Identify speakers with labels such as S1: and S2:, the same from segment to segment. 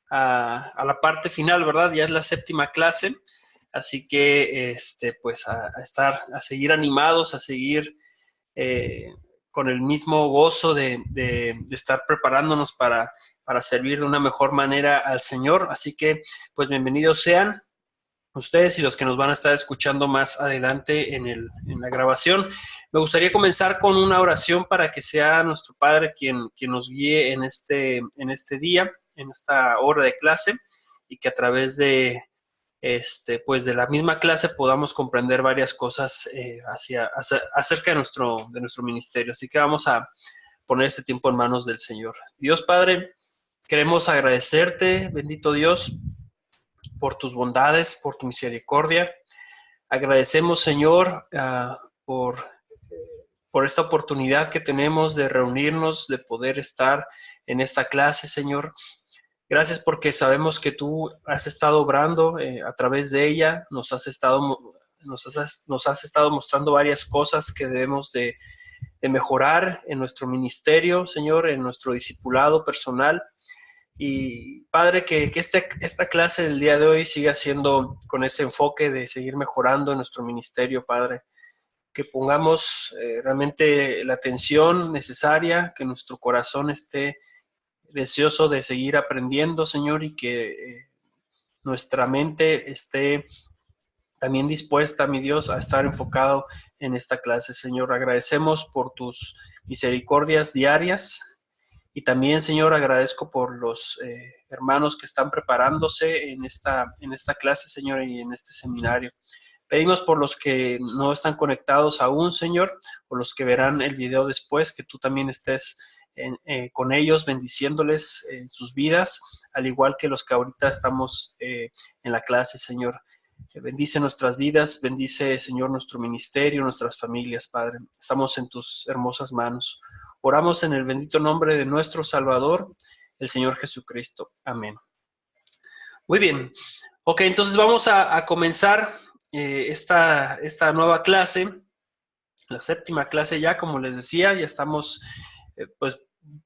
S1: a la parte final, ¿verdad? Ya es la séptima clase, así que pues a seguir animados, a seguir eh, con el mismo gozo de estar preparándonos para servir de una mejor manera al Señor. Así que, pues bienvenidos sean ustedes y los que nos van a estar escuchando más adelante en la grabación. Me gustaría comenzar con una oración para que sea nuestro Padre quien nos guíe en este día, en esta hora de clase, y que a través pues de la misma clase podamos comprender varias cosas acerca de nuestro ministerio. Así que vamos a poner este tiempo en manos del Señor. Dios Padre, queremos agradecerte, bendito Dios, por tus bondades, por tu misericordia. Agradecemos, Señor, por esta oportunidad que tenemos de reunirnos, de poder estar en esta clase, Señor. Gracias porque sabemos que tú has estado obrando a través de ella, nos has estado mostrando varias cosas que debemos de mejorar en nuestro ministerio, Señor, en nuestro discipulado personal. Y Padre, que esta clase del día de hoy siga siendo con ese enfoque de seguir mejorando en nuestro ministerio, Padre. Que pongamos realmente la atención necesaria, que nuestro corazón esté deseoso de seguir aprendiendo, Señor, y que nuestra mente esté también dispuesta, mi Dios, a estar enfocado en esta clase, Señor. Agradecemos por tus misericordias diarias. Y también, Señor, agradezco por los hermanos que están preparándose en esta clase, Señor, y en este seminario. Pedimos por los que no están conectados aún, Señor, por los que verán el video después, que tú también estés con ellos, bendiciéndoles en sus vidas, al igual que los que ahorita estamos en la clase, Señor. Bendice nuestras vidas, bendice, Señor, nuestro ministerio, nuestras familias, Padre. Estamos en tus hermosas manos. Oramos en el bendito nombre de nuestro Salvador, el Señor Jesucristo. Amén. Muy bien. Ok, entonces vamos a comenzar esta nueva clase, la séptima clase ya, como les decía, ya estamos pues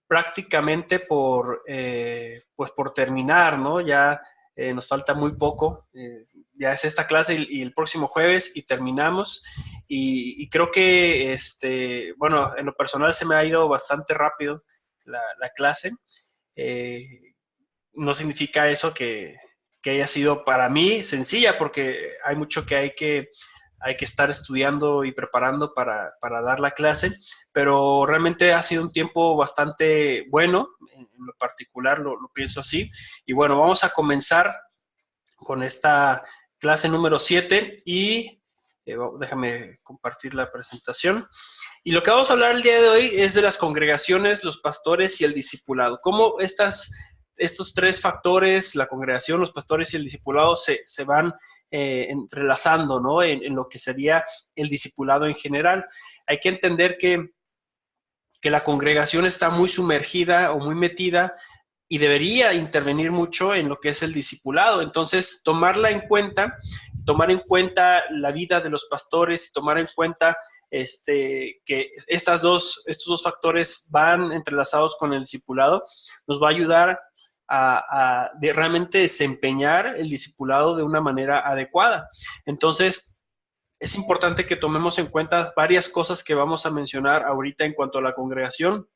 S1: prácticamente pues por terminar, ¿no? Ya nos falta muy poco, ya es esta clase y el próximo jueves y terminamos. Y creo que, bueno, en lo personal se me ha ido bastante rápido la clase. No significa eso que haya sido para mí sencilla, porque hay mucho que hay que estar estudiando y preparando para dar la clase, pero realmente ha sido un tiempo bastante bueno, en lo particular lo pienso así. Y bueno, vamos a comenzar con esta clase número 7 y déjame compartir la presentación. Y lo que vamos a hablar el día de hoy es de las congregaciones, los pastores y el discipulado. Cómo estos tres factores, la congregación, los pastores y el discipulado, se van entrelazando, ¿no? En lo que sería el discipulado en general. Hay que entender que la congregación está muy sumergida o muy metida y debería intervenir mucho en lo que es el discipulado. Entonces, tomar en cuenta la vida de los pastores y tomar en cuenta que estos dos factores van entrelazados con el discipulado, nos va a ayudar de realmente desempeñar el discipulado de una manera adecuada. Entonces, es importante que tomemos en cuenta varias cosas que vamos a mencionar ahorita en cuanto a la congregación,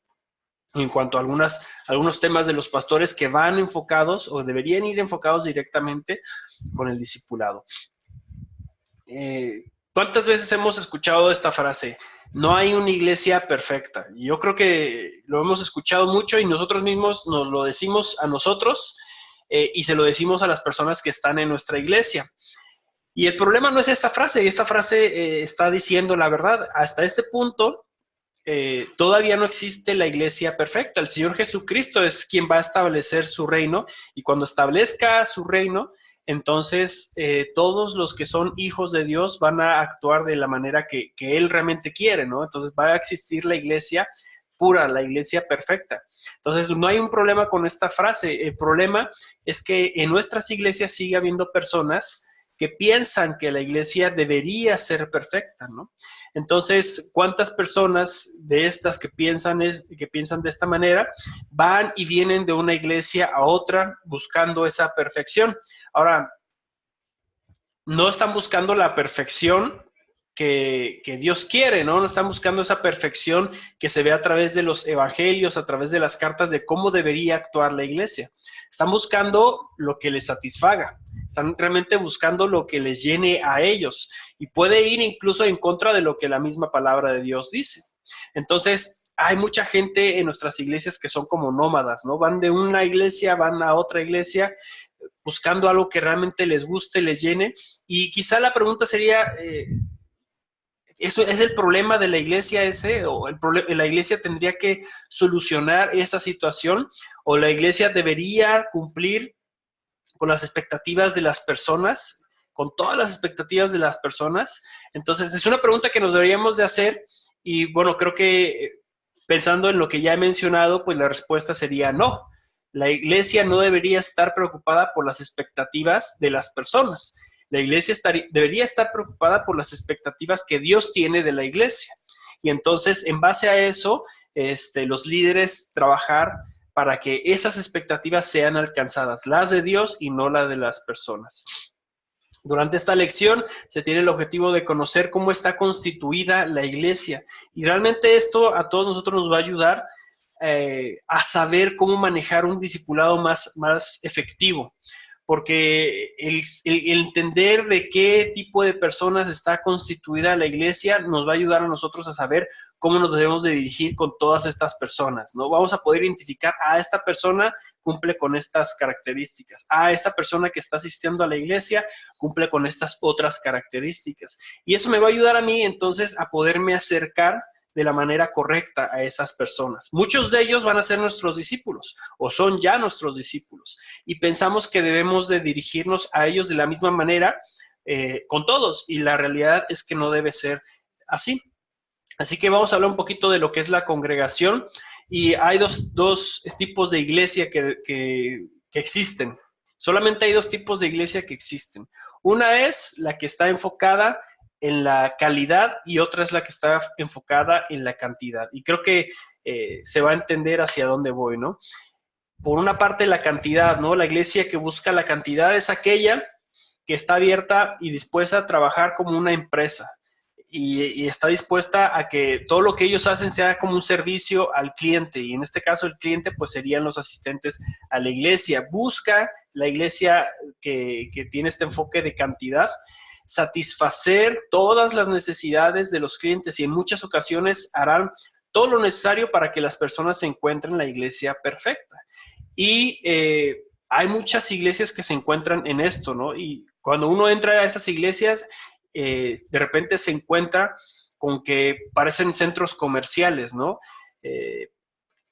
S1: en cuanto a algunos temas de los pastores que van enfocados o deberían ir enfocados directamente con el discipulado. ¿Cuántas veces hemos escuchado esta frase? No hay una iglesia perfecta. Yo creo que lo hemos escuchado mucho y nosotros mismos nos lo decimos a nosotros y se lo decimos a las personas que están en nuestra iglesia. Y el problema no es esta frase está diciendo la verdad. Hasta este punto, todavía no existe la iglesia perfecta. El Señor Jesucristo es quien va a establecer su reino y cuando establezca su reino, entonces todos los que son hijos de Dios van a actuar de la manera que Él realmente quiere, ¿no? Entonces va a existir la iglesia pura, la iglesia perfecta. Entonces no hay un problema con esta frase. El problema es que en nuestras iglesias sigue habiendo personas que piensan que la iglesia debería ser perfecta, ¿no? Entonces, ¿cuántas personas de estas que piensan de esta manera van y vienen de una iglesia a otra buscando esa perfección? Ahora, no están buscando la perfección que Dios quiere, ¿no? No están buscando esa perfección que se ve a través de los evangelios, a través de las cartas de cómo debería actuar la iglesia. Están buscando lo que les satisfaga. Están realmente buscando lo que les llene a ellos. Y puede ir incluso en contra de lo que la misma palabra de Dios dice. Entonces, hay mucha gente en nuestras iglesias que son como nómadas, ¿no? Van de una iglesia, van a otra iglesia, buscando algo que realmente les guste, les llene. Y quizá la pregunta sería, ¿eso es el problema de la iglesia ese? ¿O la iglesia tendría que solucionar esa situación? ¿O la iglesia debería cumplir con las expectativas de las personas? ¿Con todas las expectativas de las personas? Entonces, es una pregunta que nos deberíamos de hacer. Y bueno, creo que pensando en lo que ya he mencionado, pues la respuesta sería no. La iglesia no debería estar preocupada por las expectativas de las personas. La iglesia debería estar preocupada por las expectativas que Dios tiene de la iglesia. Y entonces, en base a eso, los líderes trabajar para que esas expectativas sean alcanzadas, las de Dios y no las de las personas. Durante esta lección se tiene el objetivo de conocer cómo está constituida la iglesia. Y realmente esto a todos nosotros nos va a ayudar a saber cómo manejar un discipulado más efectivo. Porque el entender de qué tipo de personas está constituida la iglesia nos va a ayudar a nosotros a saber cómo nos debemos de dirigir con todas estas personas, ¿no? Vamos a poder identificar a esta persona cumple con estas características, a esta persona que está asistiendo a la iglesia cumple con estas otras características. Y eso me va a ayudar a mí entonces a poderme acercar de la manera correcta a esas personas. Muchos de ellos van a ser nuestros discípulos o son ya nuestros discípulos y pensamos que debemos de dirigirnos a ellos de la misma manera con todos y la realidad es que no debe ser así. Así que vamos a hablar un poquito de lo que es la congregación y hay dos tipos de iglesia que existen. Solamente hay dos tipos de iglesia que existen. Una es la que está enfocada en la calidad y otra es la que está enfocada en la cantidad. Y creo que se va a entender hacia dónde voy, ¿no? Por una parte, la cantidad, ¿no? La iglesia que busca la cantidad es aquella que está abierta y dispuesta a trabajar como una empresa y está dispuesta a que todo lo que ellos hacen sea como un servicio al cliente. Y en este caso, el cliente, pues, serían los asistentes a la iglesia. Busca la iglesia que tiene este enfoque de cantidad satisfacer todas las necesidades de los clientes y en muchas ocasiones harán todo lo necesario para que las personas se encuentren la iglesia perfecta. Y hay muchas iglesias que se encuentran en esto, ¿no? Y cuando uno entra a esas iglesias, de repente se encuentra con que parecen centros comerciales, ¿no?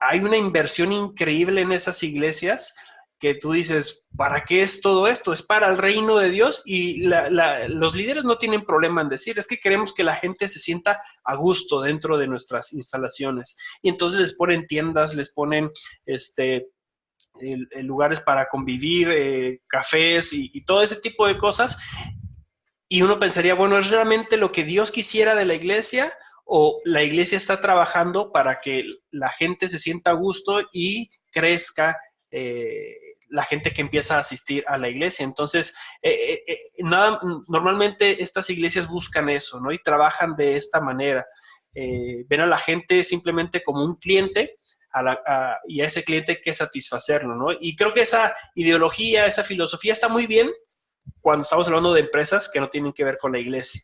S1: Hay una inversión increíble en esas iglesias que tú dices, ¿para qué es todo esto? Es para el reino de Dios y los líderes no tienen problema en decir, es que queremos que la gente se sienta a gusto dentro de nuestras instalaciones. Y entonces les ponen tiendas, les ponen lugares para convivir, cafés y todo ese tipo de cosas. Y uno pensaría, bueno, ¿es realmente lo que Dios quisiera de la iglesia? ¿O la iglesia está trabajando para que la gente se sienta a gusto y crezca la gente que empieza a asistir a la iglesia? Entonces, normalmente estas iglesias buscan eso, ¿no? Y trabajan de esta manera. Ven a la gente simplemente como un cliente y a ese cliente hay que satisfacerlo, ¿no? Y creo que esa ideología, esa filosofía está muy bien cuando estamos hablando de empresas que no tienen que ver con la iglesia.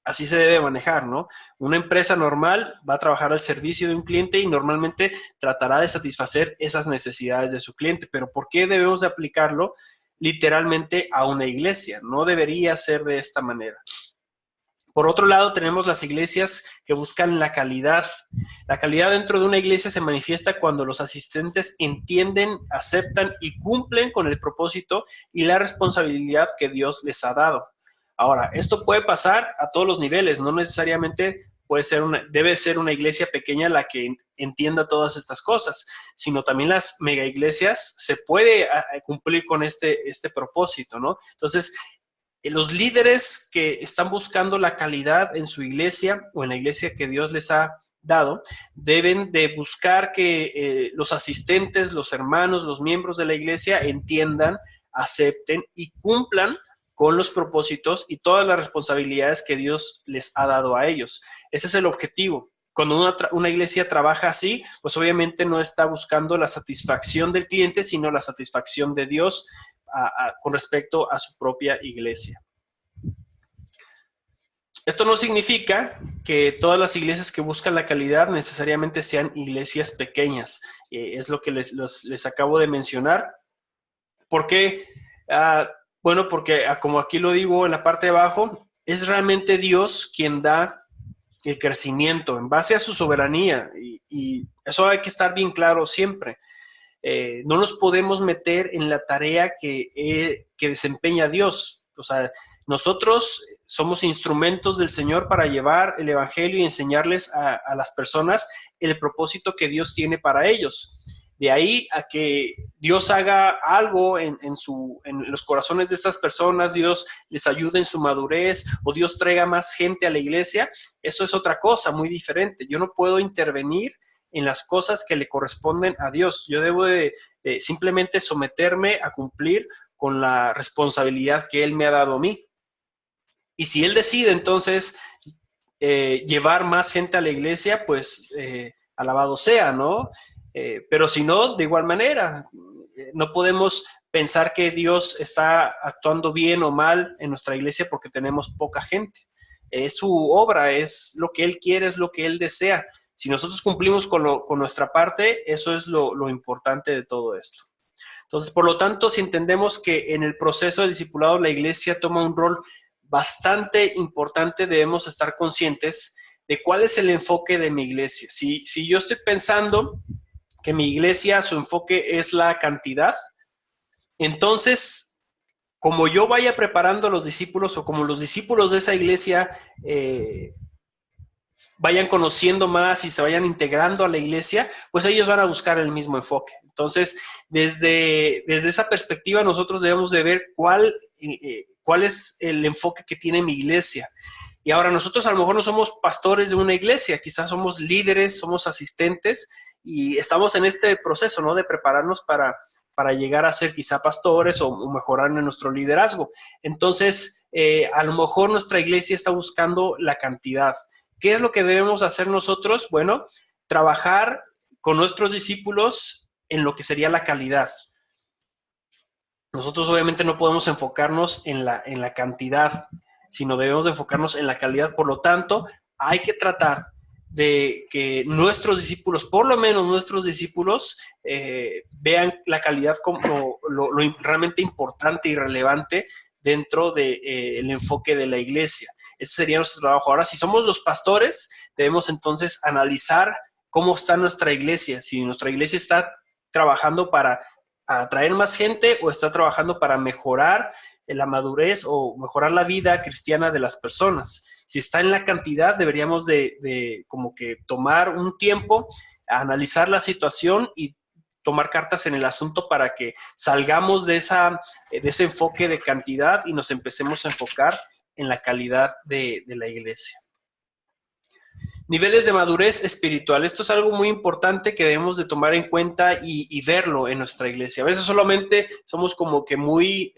S1: Así se debe manejar, ¿no? Una empresa normal va a trabajar al servicio de un cliente y normalmente tratará de satisfacer esas necesidades de su cliente. Pero ¿por qué debemos de aplicarlo literalmente a una iglesia? No debería ser de esta manera. Por otro lado, tenemos las iglesias que buscan la calidad. La calidad dentro de una iglesia se manifiesta cuando los asistentes entienden, aceptan y cumplen con el propósito y la responsabilidad que Dios les ha dado. Ahora, esto puede pasar a todos los niveles, no necesariamente debe ser una iglesia pequeña la que entienda todas estas cosas, sino también las mega iglesias se puede cumplir con este propósito, ¿no? Entonces, Los líderes que están buscando la calidad en su iglesia o en la iglesia que Dios les ha dado, deben de buscar que los asistentes, los hermanos, los miembros de la iglesia entiendan, acepten y cumplan con los propósitos y todas las responsabilidades que Dios les ha dado a ellos. Ese es el objetivo. Cuando una iglesia trabaja así, pues obviamente no está buscando la satisfacción del cliente, sino la satisfacción de Dios con respecto a su propia iglesia. Esto no significa que todas las iglesias que buscan la calidad necesariamente sean iglesias pequeñas. Es lo que les acabo de mencionar. ¿Por qué? Bueno, porque como aquí lo digo en la parte de abajo, es realmente Dios quien da el crecimiento en base a su soberanía. Y eso hay que estar bien claro siempre. No nos podemos meter en la tarea que desempeña Dios. O sea, nosotros somos instrumentos del Señor para llevar el Evangelio y enseñarles a las personas el propósito que Dios tiene para ellos. De ahí a que Dios haga algo en los corazones de estas personas, Dios les ayude en su madurez o Dios traiga más gente a la iglesia, eso es otra cosa muy diferente. Yo no puedo intervenir en las cosas que le corresponden a Dios. Yo debo de simplemente someterme a cumplir con la responsabilidad que Él me ha dado a mí. Y si Él decide entonces llevar más gente a la iglesia, pues alabado sea, ¿no? Pero si no, de igual manera, no podemos pensar que Dios está actuando bien o mal en nuestra iglesia porque tenemos poca gente. Es su obra, es lo que Él quiere, es lo que Él desea. Si nosotros cumplimos con nuestra parte, eso es lo importante de todo esto. Entonces, por lo tanto, si entendemos que en el proceso de discipulado la iglesia toma un rol bastante importante, debemos estar conscientes de cuál es el enfoque de mi iglesia. Si yo estoy pensando que mi iglesia, su enfoque es la cantidad, entonces, como yo vaya preparando a los discípulos o como los discípulos de esa iglesia vayan conociendo más y se vayan integrando a la iglesia, pues ellos van a buscar el mismo enfoque. Entonces, desde esa perspectiva, nosotros debemos de ver cuál es el enfoque que tiene mi iglesia. Y ahora nosotros a lo mejor no somos pastores de una iglesia, quizás somos líderes, somos asistentes y estamos en este proceso, ¿no? De prepararnos para llegar a ser quizá pastores o mejorar en nuestro liderazgo. Entonces, a lo mejor nuestra iglesia está buscando la cantidad. ¿Qué es lo que debemos hacer nosotros? Bueno, trabajar con nuestros discípulos en lo que sería la calidad. Nosotros obviamente no podemos enfocarnos en la cantidad, sino debemos enfocarnos en la calidad. Por lo tanto, hay que tratar de que nuestros discípulos, por lo menos nuestros discípulos, vean la calidad como lo realmente importante y relevante dentro del enfoque de la iglesia. Ese sería nuestro trabajo. Ahora, si somos los pastores, debemos entonces analizar cómo está nuestra iglesia, si nuestra iglesia está trabajando para atraer más gente o está trabajando para mejorar la madurez o mejorar la vida cristiana de las personas. Si está en la cantidad, deberíamos de como que tomar un tiempo, analizar la situación y tomar cartas en el asunto para que salgamos de ese enfoque de cantidad y nos empecemos a enfocar en la calidad de la iglesia. Niveles de madurez espiritual. Esto es algo muy importante que debemos de tomar en cuenta y verlo en nuestra iglesia. A veces solamente somos como que muy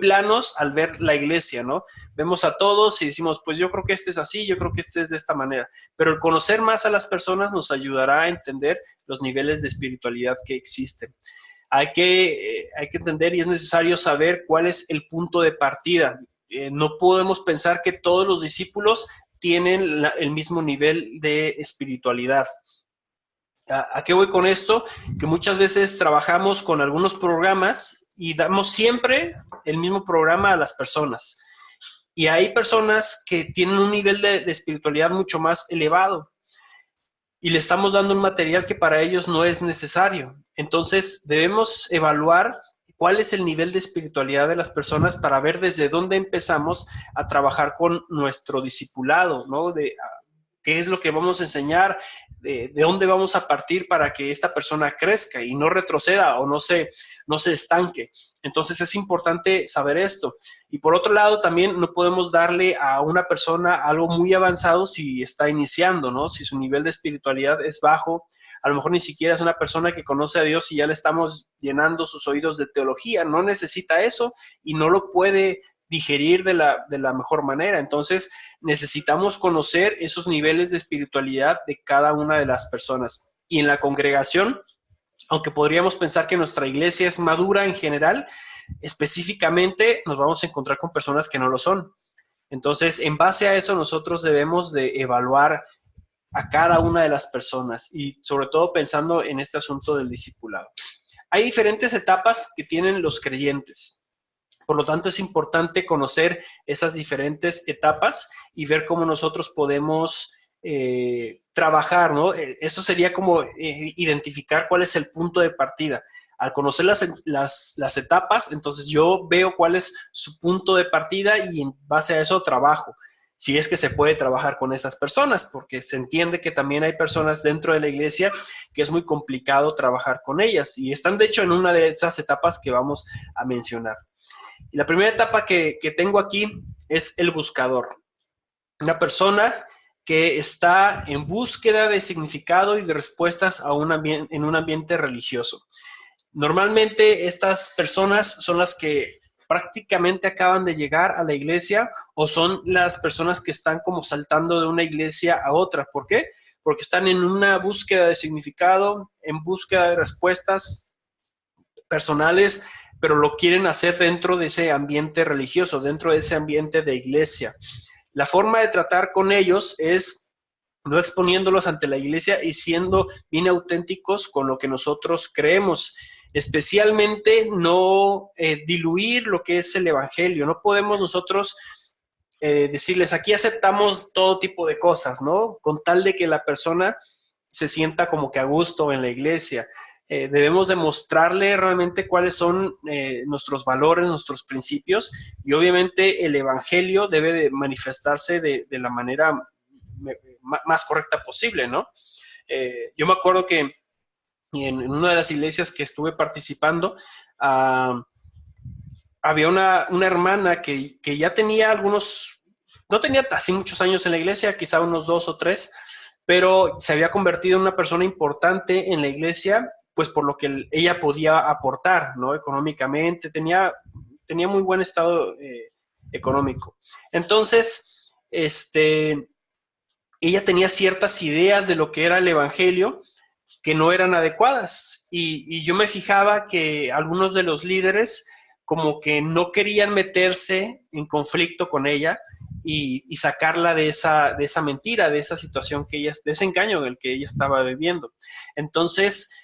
S1: planos al ver la iglesia, ¿no? Vemos a todos y decimos, pues yo creo que este es así, yo creo que este es de esta manera. Pero el conocer más a las personas nos ayudará a entender los niveles de espiritualidad que existen. Hay que entender y es necesario saber cuál es el punto de partida. No podemos pensar que todos los discípulos tienen el mismo nivel de espiritualidad. ¿A qué voy con esto? Que muchas veces trabajamos con algunos programas y damos siempre el mismo programa a las personas. Y hay personas que tienen un nivel de espiritualidad mucho más elevado y le estamos dando un material que para ellos no es necesario. Entonces debemos evaluar cuál es el nivel de espiritualidad de las personas para ver desde dónde empezamos a trabajar con nuestro discipulado, ¿no? qué es lo que vamos a enseñar, de dónde vamos a partir para que esta persona crezca y no retroceda o no se estanque. Entonces es importante saber esto. Y por otro lado, también no podemos darle a una persona algo muy avanzado si está iniciando, ¿no? Si su nivel de espiritualidad es bajo, a lo mejor ni siquiera es una persona que conoce a Dios y ya le estamos llenando sus oídos de teología. No necesita eso y no lo puede digerir de la mejor manera. Entonces, necesitamos conocer esos niveles de espiritualidad de cada una de las personas. Y en la congregación, aunque podríamos pensar que nuestra iglesia es madura en general, específicamente nos vamos a encontrar con personas que no lo son. Entonces, en base a eso, nosotros debemos de evaluar a cada una de las personas y sobre todo pensando en este asunto del discipulado. Hay diferentes etapas que tienen los creyentes. Por lo tanto, es importante conocer esas diferentes etapas y ver cómo nosotros podemos trabajar, ¿no? Eso sería como identificar cuál es el punto de partida. Al conocer las etapas, entonces yo veo cuál es su punto de partida y en base a eso trabajo. Si es que se puede trabajar con esas personas, porque se entiende que también hay personas dentro de la iglesia que es muy complicado trabajar con ellas y están de hecho en una de esas etapas que vamos a mencionar. Y la primera etapa que tengo aquí es el buscador. Una persona que está en búsqueda de significado y de respuestas a en un ambiente religioso. Normalmente estas personas son las que prácticamente acaban de llegar a la iglesia o son las personas que están como saltando de una iglesia a otra. ¿Por qué? Porque están en una búsqueda de significado, en búsqueda de respuestas personales, pero lo quieren hacer dentro de ese ambiente religioso, dentro de ese ambiente de iglesia. La forma de tratar con ellos es no exponiéndolos ante la iglesia y siendo bien auténticos con lo que nosotros creemos. Especialmente no diluir lo que es el evangelio. No podemos nosotros decirles, aquí aceptamos todo tipo de cosas, ¿no? Con tal de que la persona se sienta como que a gusto en la iglesia. Debemos demostrarle realmente cuáles son nuestros valores, nuestros principios, y obviamente el evangelio debe de manifestarse de la manera más correcta posible, ¿no? Yo me acuerdo que en una de las iglesias que estuve participando, había una hermana que ya tenía no tenía así muchos años en la iglesia, quizá unos 2 o 3, pero se había convertido en una persona importante en la iglesia, pues por lo que ella podía aportar, ¿no? Económicamente, tenía muy buen estado económico. Entonces, ella tenía ciertas ideas de lo que era el evangelio que no eran adecuadas. Y yo me fijaba que algunos de los líderes como que no querían meterse en conflicto con ella y sacarla de esa mentira, de esa situación de ese engaño en el que ella estaba viviendo. Entonces,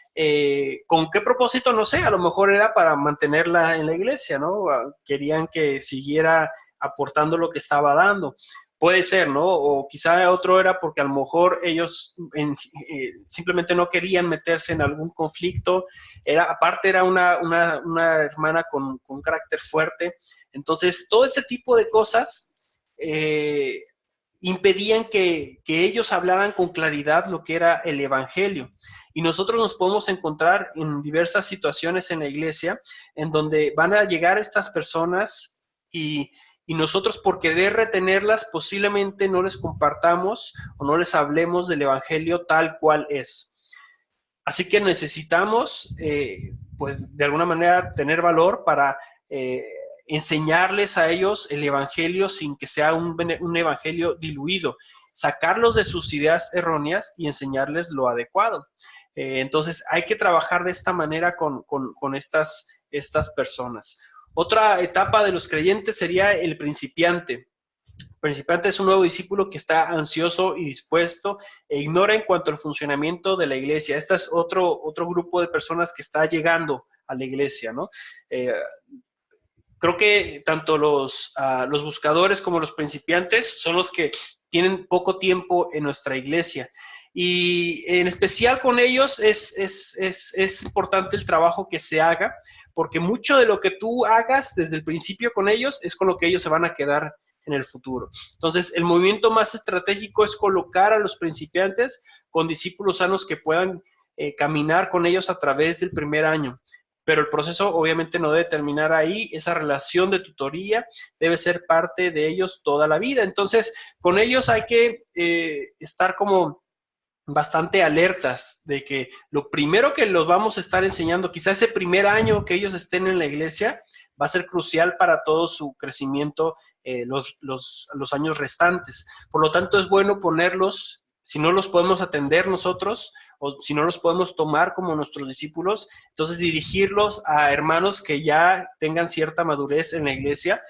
S1: ¿con qué propósito? No sé, a lo mejor era para mantenerla en la iglesia, ¿no? Querían que siguiera aportando lo que estaba dando. Puede ser, ¿no? O quizá otro era porque a lo mejor ellos simplemente no querían meterse en algún conflicto. Aparte era una hermana con un carácter fuerte. Entonces, todo este tipo de cosas impedían que ellos hablaran con claridad lo que era el evangelio. Y nosotros nos podemos encontrar en diversas situaciones en la iglesia en donde van a llegar estas personas y nosotros por querer retenerlas posiblemente no les compartamos o no les hablemos del evangelio tal cual es. Así que necesitamos, pues de alguna manera, tener valor para enseñarles a ellos el evangelio sin que sea un evangelio diluido, sacarlos de sus ideas erróneas y enseñarles lo adecuado. Entonces hay que trabajar de esta manera con estas personas. Otra etapa de los creyentes sería el principiante. El principiante es un nuevo discípulo que está ansioso y dispuesto e ignora en cuanto al funcionamiento de la iglesia. Este es otro grupo de personas que está llegando a la iglesia, ¿no? Creo que tanto los buscadores como los principiantes son los que tienen poco tiempo en nuestra iglesia. Y en especial con ellos es importante el trabajo que se haga, porque mucho de lo que tú hagas desde el principio con ellos es con lo que ellos se van a quedar en el futuro. Entonces, el movimiento más estratégico es colocar a los principiantes con discípulos sanos que puedan caminar con ellos a través del primer año. Pero el proceso obviamente no debe terminar ahí, esa relación de tutoría debe ser parte de ellos toda la vida. Entonces, con ellos hay que estar como bastante alertas de que lo primero que los vamos a estar enseñando, quizá ese primer año que ellos estén en la iglesia, va a ser crucial para todo su crecimiento los años restantes. Por lo tanto, es bueno ponerlos, si no los podemos atender nosotros, o si no los podemos tomar como nuestros discípulos, entonces dirigirlos a hermanos que ya tengan cierta madurez en la iglesia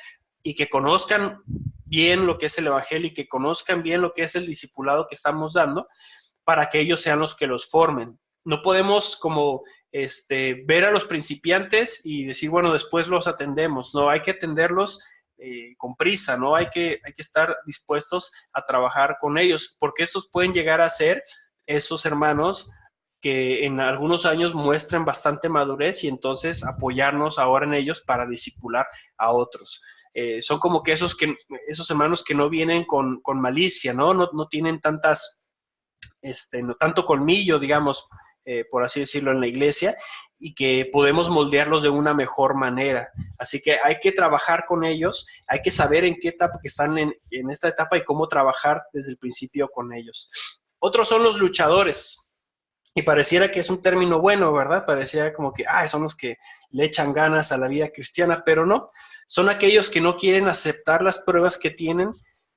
S1: y que conozcan bien lo que es el evangelio y que conozcan bien lo que es el discipulado que estamos dando, para que ellos sean los que los formen. No podemos como ver a los principiantes y decir, bueno, después los atendemos. No, hay que atenderlos con prisa, ¿no? Hay que estar dispuestos a trabajar con ellos, porque estos pueden llegar a ser esos hermanos que en algunos años muestren bastante madurez y entonces apoyarnos ahora en ellos para discipular a otros. Son como que esos hermanos que no vienen con malicia, ¿no? No tienen no tanto colmillo, digamos, por así decirlo, en la iglesia, y que podemos moldearlos de una mejor manera. Así que hay que trabajar con ellos, hay que saber en qué etapa que están en esta etapa y cómo trabajar desde el principio con ellos. Otros son los luchadores, y pareciera que es un término bueno, ¿verdad? Pareciera como que, son los que le echan ganas a la vida cristiana, pero no, son aquellos que no quieren aceptar las pruebas que tiene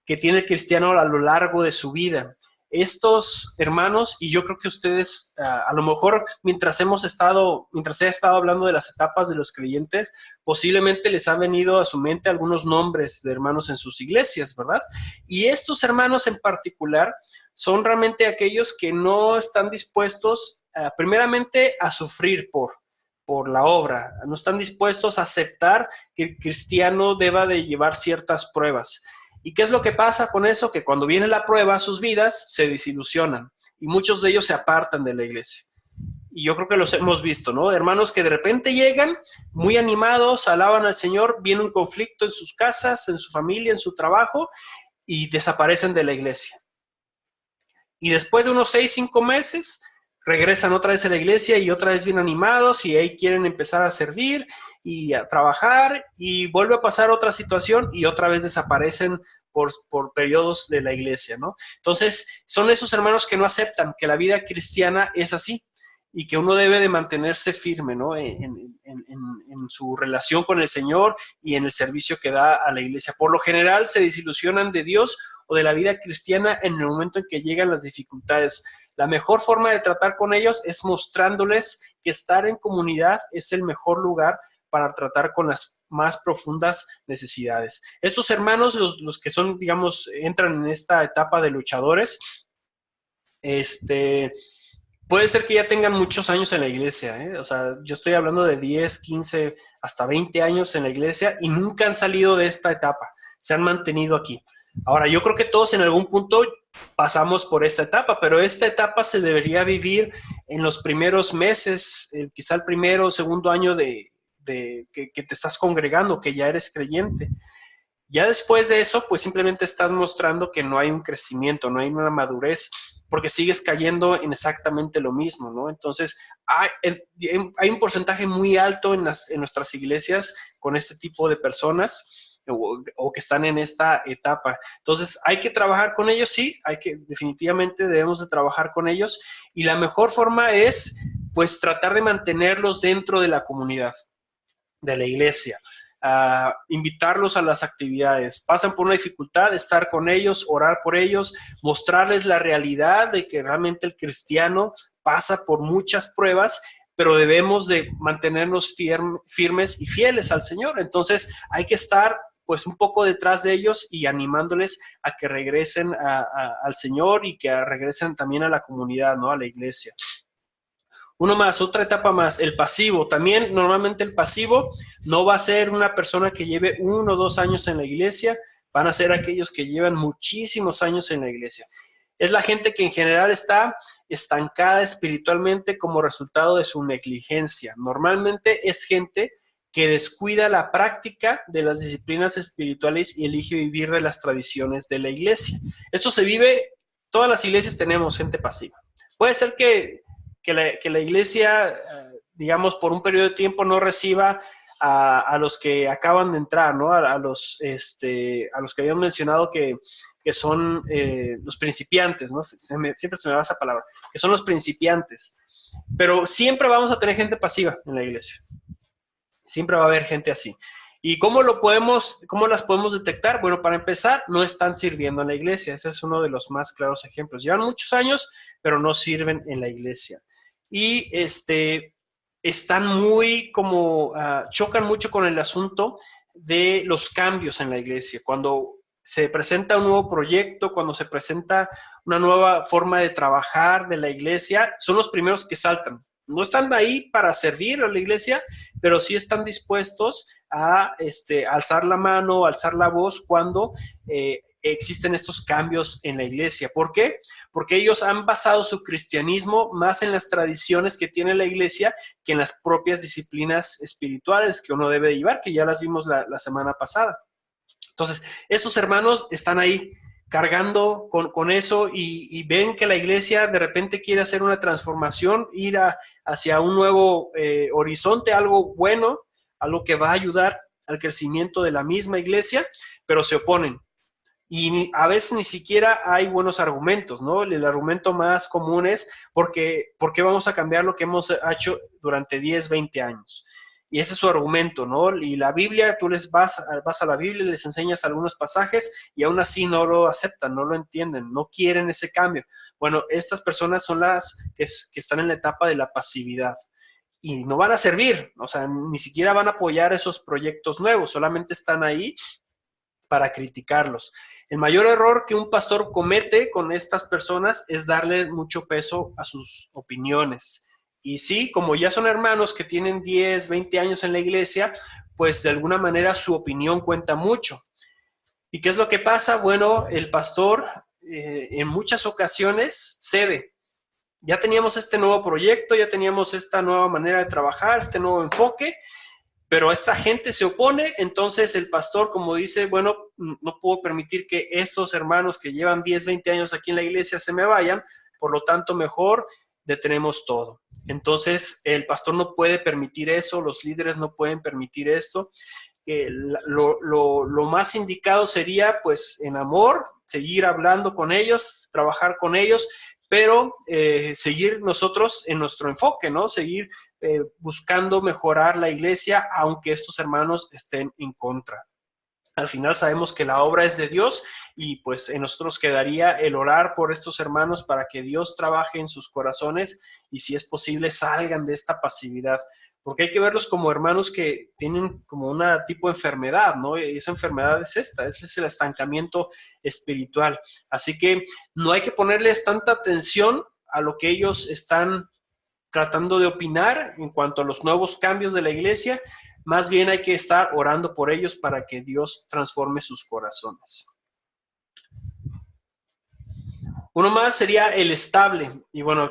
S1: el cristiano a lo largo de su vida. Estos hermanos, y yo creo que ustedes, a lo mejor mientras he estado hablando de las etapas de los creyentes, posiblemente les han venido a su mente algunos nombres de hermanos en sus iglesias, ¿verdad? Y estos hermanos en particular son realmente aquellos que no están dispuestos, primeramente, a sufrir por la obra, no están dispuestos a aceptar que el cristiano deba de llevar ciertas pruebas. ¿Y qué es lo que pasa con eso? Que cuando viene la prueba a sus vidas, se desilusionan y muchos de ellos se apartan de la iglesia. Y yo creo que los hemos visto, ¿no? Hermanos que de repente llegan muy animados, alaban al Señor, viene un conflicto en sus casas, en su familia, en su trabajo, y desaparecen de la iglesia. Y después de unos 6, 5 meses, regresan otra vez a la iglesia y otra vez bien animados y ahí quieren empezar a servir y a trabajar y vuelve a pasar otra situación y otra vez desaparecen por periodos de la iglesia, ¿no? Entonces, son esos hermanos que no aceptan que la vida cristiana es así y que uno debe de mantenerse firme, ¿no? En su relación con el Señor y en el servicio que da a la iglesia. Por lo general se desilusionan de Dios o de la vida cristiana en el momento en que llegan las dificultades. La mejor forma de tratar con ellos es mostrándoles que estar en comunidad es el mejor lugar para tratar con las más profundas necesidades. Estos hermanos, los que son, digamos, entran en esta etapa de luchadores, puede ser que ya tengan muchos años en la iglesia, ¿eh? O sea, yo estoy hablando de 10, 15, hasta 20 años en la iglesia y nunca han salido de esta etapa, se han mantenido aquí. Ahora, yo creo que todos en algún punto pasamos por esta etapa, pero esta etapa se debería vivir en los primeros meses, quizá el primero o segundo año de que te estás congregando, que ya eres creyente. Ya después de eso, pues simplemente estás mostrando que no hay un crecimiento, no hay una madurez, porque sigues cayendo en exactamente lo mismo, ¿no? Entonces, hay un porcentaje muy alto en nuestras iglesias con este tipo de personas o que están en esta etapa. Entonces, hay que trabajar con ellos, sí, definitivamente debemos de trabajar con ellos, y la mejor forma es, pues, tratar de mantenerlos dentro de la comunidad, de la iglesia. Invitarlos a las actividades, pasan por una dificultad, estar con ellos, orar por ellos, mostrarles la realidad de que realmente el cristiano pasa por muchas pruebas, pero debemos de mantenernos firmes y fieles al Señor. Entonces hay que estar pues un poco detrás de ellos y animándoles a que regresen al Señor y que regresen también a la comunidad, ¿no? A la iglesia. Uno más, otra etapa más, el pasivo. También normalmente el pasivo no va a ser una persona que lleve 1 o 2 años en la iglesia, van a ser aquellos que llevan muchísimos años en la iglesia. Es la gente que en general está estancada espiritualmente como resultado de su negligencia. Normalmente es gente que descuida la práctica de las disciplinas espirituales y elige vivir de las tradiciones de la iglesia. Esto se vive, todas las iglesias tenemos gente pasiva. Puede ser que la iglesia, digamos, por un periodo de tiempo no reciba a los que acaban de entrar, ¿no? A los que habían mencionado que son los principiantes, ¿no? Siempre se me va esa palabra, que son los principiantes. Pero siempre vamos a tener gente pasiva en la iglesia. Siempre va a haber gente así. ¿Y cómo las podemos detectar? Bueno, para empezar, no están sirviendo en la iglesia. Ese es uno de los más claros ejemplos. Llevan muchos años, pero no sirven en la iglesia. Y están chocan mucho con el asunto de los cambios en la iglesia. Cuando se presenta un nuevo proyecto, cuando se presenta una nueva forma de trabajar de la iglesia, son los primeros que saltan. No están ahí para servir a la iglesia, pero sí están dispuestos a alzar la mano, alzar la voz cuando existen estos cambios en la iglesia. ¿Por qué? Porque ellos han basado su cristianismo más en las tradiciones que tiene la iglesia que en las propias disciplinas espirituales que uno debe llevar, que ya las vimos la semana pasada. Entonces, estos hermanos están ahí cargando con eso y ven que la iglesia de repente quiere hacer una transformación, ir hacia un nuevo horizonte, algo bueno, algo que va a ayudar al crecimiento de la misma iglesia, pero se oponen. Y a veces ni siquiera hay buenos argumentos, ¿no? El argumento más común es ¿por qué vamos a cambiar lo que hemos hecho durante 10, 20 años? Y ese es su argumento, ¿no? Y la Biblia, tú vas a la Biblia y les enseñas algunos pasajes y aún así no lo aceptan, no lo entienden, no quieren ese cambio. Bueno, estas personas son las que están en la etapa de la pasividad y no van a servir, o sea, ni siquiera van a apoyar esos proyectos nuevos, solamente están ahí para criticarlos. El mayor error que un pastor comete con estas personas es darle mucho peso a sus opiniones. Y sí, como ya son hermanos que tienen 10, 20 años en la iglesia, pues de alguna manera su opinión cuenta mucho. ¿Y qué es lo que pasa? Bueno, el pastor en muchas ocasiones cede. Ya teníamos este nuevo proyecto, ya teníamos esta nueva manera de trabajar, este nuevo enfoque, pero esta gente se opone, entonces el pastor, como dice, bueno, no puedo permitir que estos hermanos que llevan 10, 20 años aquí en la iglesia se me vayan, por lo tanto mejor detenemos todo. Entonces el pastor no puede permitir eso, los líderes no pueden permitir esto. Lo más indicado sería, pues, en amor, seguir hablando con ellos, trabajar con ellos, pero seguir nosotros en nuestro enfoque, ¿no? Seguir buscando mejorar la iglesia, aunque estos hermanos estén en contra. Al final sabemos que la obra es de Dios y pues en nosotros quedaría el orar por estos hermanos para que Dios trabaje en sus corazones y si es posible salgan de esta pasividad. Porque hay que verlos como hermanos que tienen como una tipo de enfermedad, ¿no? Y esa enfermedad es es el estancamiento espiritual. Así que no hay que ponerles tanta atención a lo que ellos están tratando de opinar en cuanto a los nuevos cambios de la iglesia, más bien hay que estar orando por ellos para que Dios transforme sus corazones. Uno más sería el estable. Y bueno,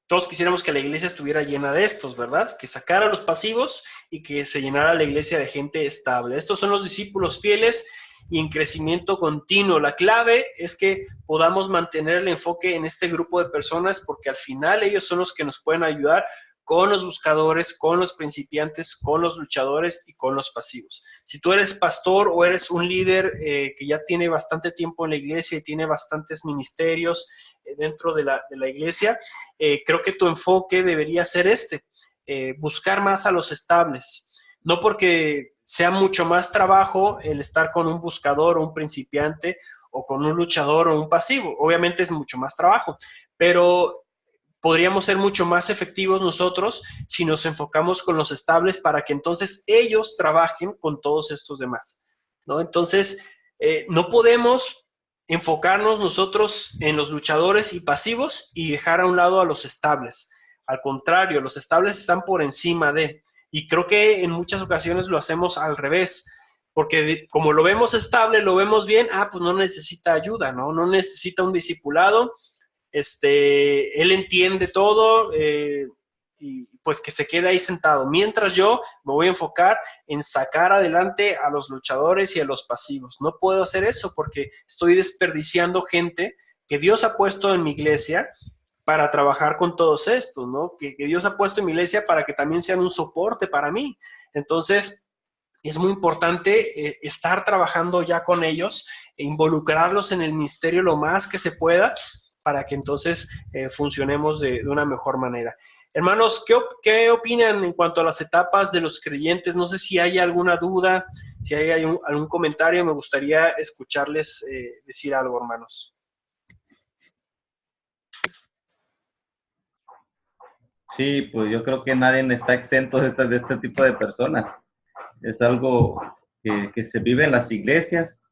S1: todos quisiéramos que la iglesia estuviera llena de estos, ¿verdad? Que sacara a los pasivos y que se llenara la iglesia de gente estable. Estos son los discípulos fieles y en crecimiento continuo. La clave es que podamos mantener el enfoque en este grupo de personas porque al final ellos son los que nos pueden ayudar con los buscadores, con los principiantes, con los luchadores y con los pasivos. Si tú eres pastor o eres un líder que ya tiene bastante tiempo en la iglesia y tiene bastantes ministerios dentro de la iglesia, creo que tu enfoque debería ser buscar más a los estables. No porque sea mucho más trabajo el estar con un buscador o un principiante o con un luchador o un pasivo. Obviamente es mucho más trabajo, pero podríamos ser mucho más efectivos nosotros si nos enfocamos con los estables para que entonces ellos trabajen con todos estos demás, ¿no? Entonces, no podemos enfocarnos nosotros en los luchadores y pasivos y dejar a un lado a los estables. Al contrario, los estables están por encima de, y creo que en muchas ocasiones lo hacemos al revés, porque como lo vemos estable, lo vemos bien, pues no necesita ayuda, ¿no? No necesita un discipulado, él entiende todo y pues que se quede ahí sentado, mientras yo me voy a enfocar en sacar adelante a los luchadores y a los pasivos. No puedo hacer eso porque estoy desperdiciando gente que Dios ha puesto en mi iglesia para trabajar con todos estos, ¿no? Que Dios ha puesto en mi iglesia para que también sean un soporte para mí. Entonces, es muy importante estar trabajando ya con ellos e involucrarlos en el ministerio lo más que se pueda para que entonces funcionemos de una mejor manera. Hermanos, ¿qué opinan en cuanto a las etapas de los creyentes? No sé si hay alguna duda, si hay algún comentario, me gustaría escucharles decir algo, hermanos.
S2: Sí, pues yo creo que nadie está exento de este tipo de personas. Es algo que se vive en las iglesias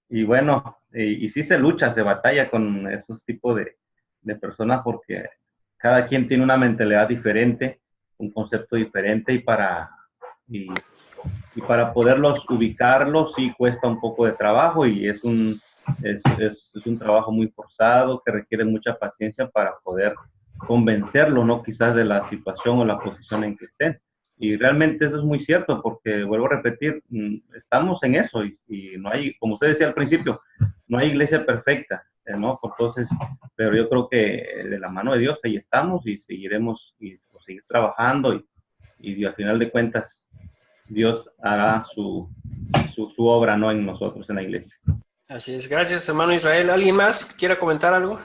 S2: y bueno, y sí se lucha, se batalla con esos tipos de personas porque cada quien tiene una mentalidad diferente, un concepto diferente y, y para poderlos ubicarlos sí cuesta un poco de trabajo y es un trabajo muy forzado que requiere mucha paciencia para poder convencerlo, ¿no? Quizás de la situación o la posición en que estén. Y realmente eso es muy cierto, porque vuelvo a repetir, estamos en eso y no hay, como usted decía al principio, no hay iglesia perfecta, ¿no? Entonces, pero yo creo que de la mano de Dios ahí estamos y seguiremos y seguir trabajando y al final de cuentas Dios hará su obra, ¿no? En nosotros, en la iglesia.
S1: Así es, gracias hermano Israel. ¿Alguien más quiera comentar algo?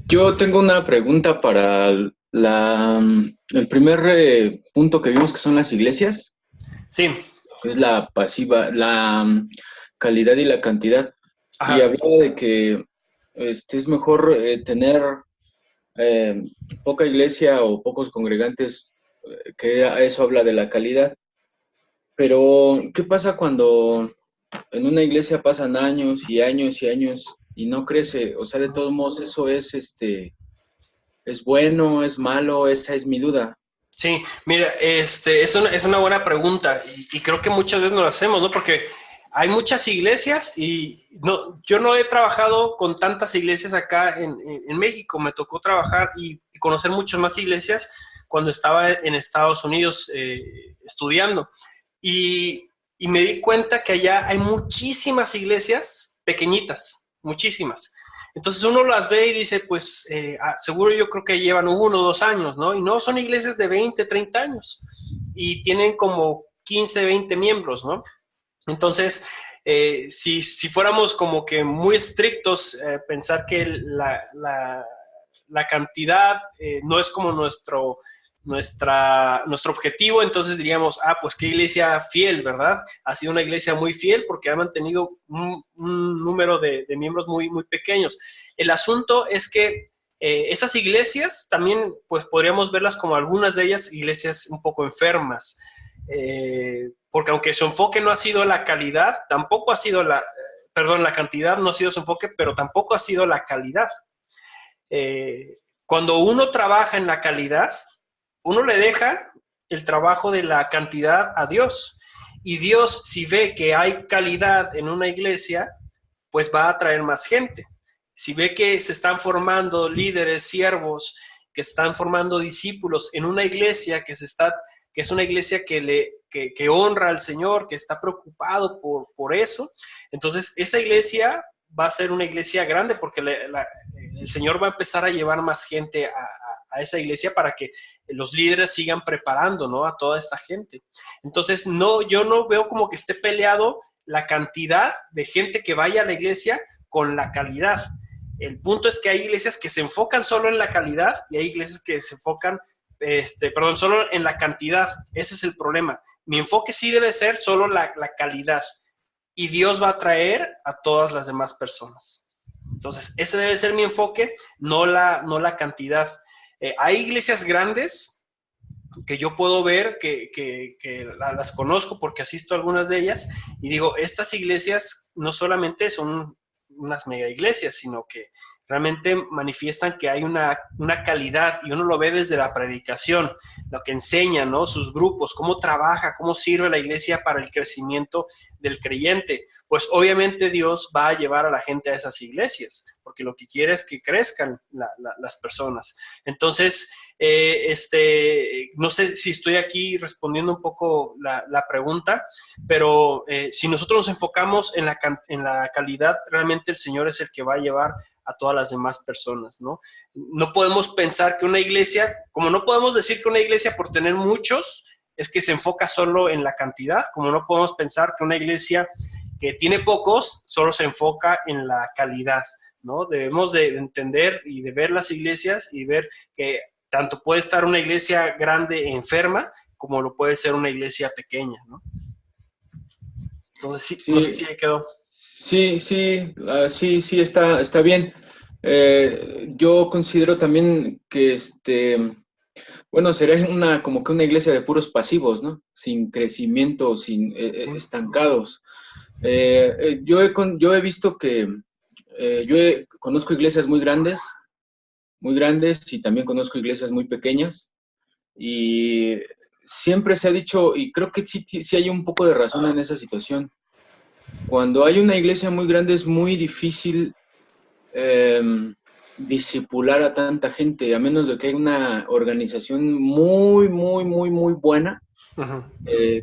S3: Yo tengo una pregunta para el primer punto que vimos, que son las iglesias.
S1: Sí.
S3: Es la pasiva, calidad y la cantidad.
S1: Ajá.
S3: Y hablaba de que es mejor tener poca iglesia o pocos congregantes, que eso habla de la calidad. Pero, ¿qué pasa cuando en una iglesia pasan años y años y años y no crece? O sea, de todos modos, eso ¿es bueno, es malo? Esa es mi duda.
S1: Sí, mira, es una buena pregunta y creo que muchas veces nos la hacemos, ¿no? Porque hay muchas iglesias y yo no he trabajado con tantas iglesias acá en México. Me tocó trabajar y conocer muchas más iglesias cuando estaba en Estados Unidos estudiando. Y me di cuenta que allá hay muchísimas iglesias pequeñitas, muchísimas. Entonces uno las ve y dice, pues seguro yo creo que llevan 1 o 2 años, ¿no? Y no, son iglesias de 20, 30 años y tienen como 15, 20 miembros, ¿no? Entonces, si fuéramos como que muy estrictos, pensar que la cantidad no es como nuestro objetivo, entonces diríamos, pues qué iglesia fiel, ¿verdad? Ha sido una iglesia muy fiel porque ha mantenido un número de miembros muy, muy pequeños. El asunto es que esas iglesias también, pues podríamos verlas como algunas de ellas iglesias un poco enfermas, porque aunque su enfoque no ha sido la calidad, tampoco ha sido la cantidad no ha sido su enfoque, pero tampoco ha sido la calidad. Cuando uno trabaja en la calidad, uno le deja el trabajo de la cantidad a Dios. Y Dios, si ve que hay calidad en una iglesia, pues va a atraer más gente. Si ve que se están formando líderes, siervos, que están formando discípulos en una iglesia que es una iglesia que honra al Señor, que está preocupado por eso, entonces esa iglesia va a ser una iglesia grande porque el Señor va a empezar a llevar más gente a esa iglesia para que los líderes sigan preparando, ¿no? A toda esta gente. Entonces, yo no veo como que esté peleado la cantidad de gente que vaya a la iglesia con la calidad. El punto es que hay iglesias que se enfocan solo en la calidad y hay iglesias que se enfocan, solo en la cantidad. Ese es el problema. Mi enfoque sí debe ser solo la calidad y Dios va a atraer a todas las demás personas. Entonces, ese debe ser mi enfoque, no la cantidad. Hay iglesias grandes que yo puedo ver, que las conozco porque asisto a algunas de ellas, y digo, estas iglesias no solamente son unas mega iglesias, sino que realmente manifiestan que hay una calidad, y uno lo ve desde la predicación, lo que enseñan, ¿no? Sus grupos, cómo trabaja, cómo sirve la iglesia para el crecimiento del creyente. pues obviamente Dios va a llevar a la gente a esas iglesias, porque lo que quiere es que crezcan las personas. Entonces, no sé si estoy aquí respondiendo un poco la pregunta, pero si nosotros nos enfocamos en la calidad, realmente el Señor es el que va a llevar a todas las demás personas, ¿no? No podemos pensar que una iglesia, como no podemos decir que una iglesia por tener muchos, es que se enfoca solo en la cantidad, como no podemos pensar que una iglesia que tiene pocos solo se enfoca en la calidad, ¿no? Debemos de entender y de ver las iglesias y ver que tanto puede estar una iglesia grande enferma, como lo puede ser una iglesia pequeña, ¿no? Entonces, sí, no sé si ahí quedó.
S3: Sí, está bien. Yo considero también que bueno, sería como que una iglesia de puros pasivos, ¿no? Sin crecimiento, sin estancados. Yo he visto que conozco iglesias muy grandes y también conozco iglesias muy pequeñas y siempre se ha dicho, y creo que sí hay un poco de razón en esa situación. Cuando hay una iglesia muy grande es muy difícil discipular a tanta gente, a menos de que haya una organización muy, muy, muy, muy buena.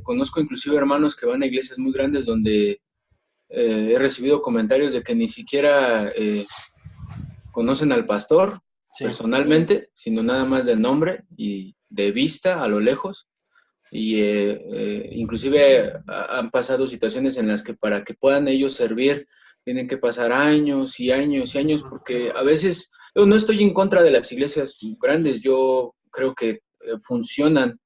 S3: Conozco inclusive hermanos que van a iglesias muy grandes donde he recibido comentarios de que ni siquiera conocen al pastor personalmente, sino nada más de nombre y de vista a lo lejos. Y inclusive han pasado situaciones en las que para que puedan ellos servir tienen que pasar años y años y años, porque a veces, yo no estoy en contra de las iglesias grandes, yo creo que funcionan,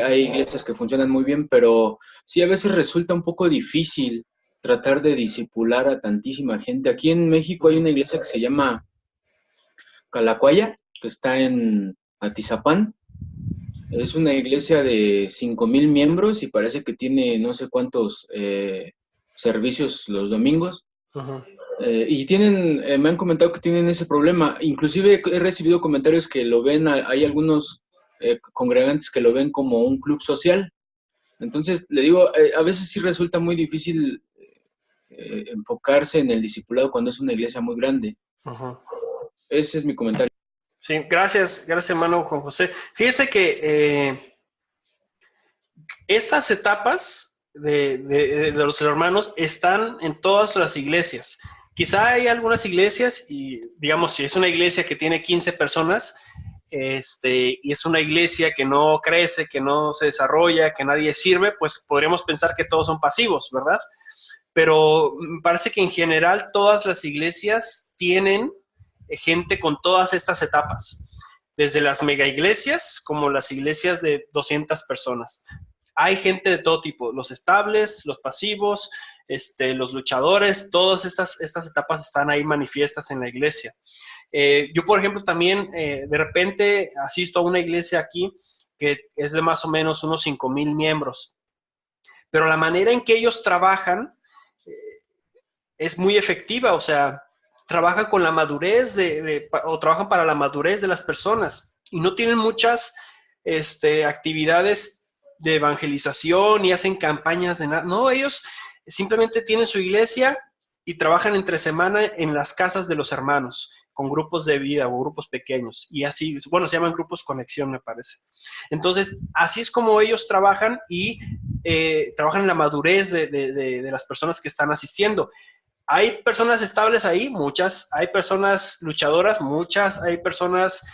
S3: hay iglesias que funcionan muy bien, pero sí a veces resulta un poco difícil tratar de discipular a tantísima gente. Aquí en México hay una iglesia que se llama Calacuaya, que está en Atizapán. Es una iglesia de 5,000 miembros y parece que tiene no sé cuántos servicios los domingos. Y me han comentado que tienen ese problema. Inclusive he recibido comentarios que lo ven, hay algunos congregantes que lo ven como un club social. Entonces, le digo, a veces sí resulta muy difícil enfocarse en el discipulado cuando es una iglesia muy grande. Ese es mi comentario.
S1: Sí, gracias, hermano Juan José. Fíjese que estas etapas de los hermanos están en todas las iglesias. Quizá hay algunas iglesias y, digamos, si es una iglesia que tiene 15 personas y es una iglesia que no crece, que no se desarrolla, que nadie sirve, pues podríamos pensar que todos son pasivos, ¿verdad? Pero me parece que en general todas las iglesias tienen gente con todas estas etapas, desde las mega iglesias como las iglesias de 200 personas. Hay gente de todo tipo, los estables, los pasivos, los luchadores, todas estas etapas están ahí manifiestas en la iglesia. Yo, por ejemplo, también de repente asisto a una iglesia aquí que es de más o menos unos 5,000 miembros, pero la manera en que ellos trabajan es muy efectiva, o sea, trabajan con la madurez o trabajan para la madurez de las personas y no tienen muchas actividades de evangelización y hacen campañas de nada. No, ellos simplemente tienen su iglesia y trabajan entre semana en las casas de los hermanos, con grupos de vida o grupos pequeños. Y así, bueno, se llaman grupos conexión, me parece. Entonces, así es como ellos trabajan y trabajan en la madurez de las personas que están asistiendo. Hay personas estables ahí, muchas. Hay personas luchadoras, muchas. Hay personas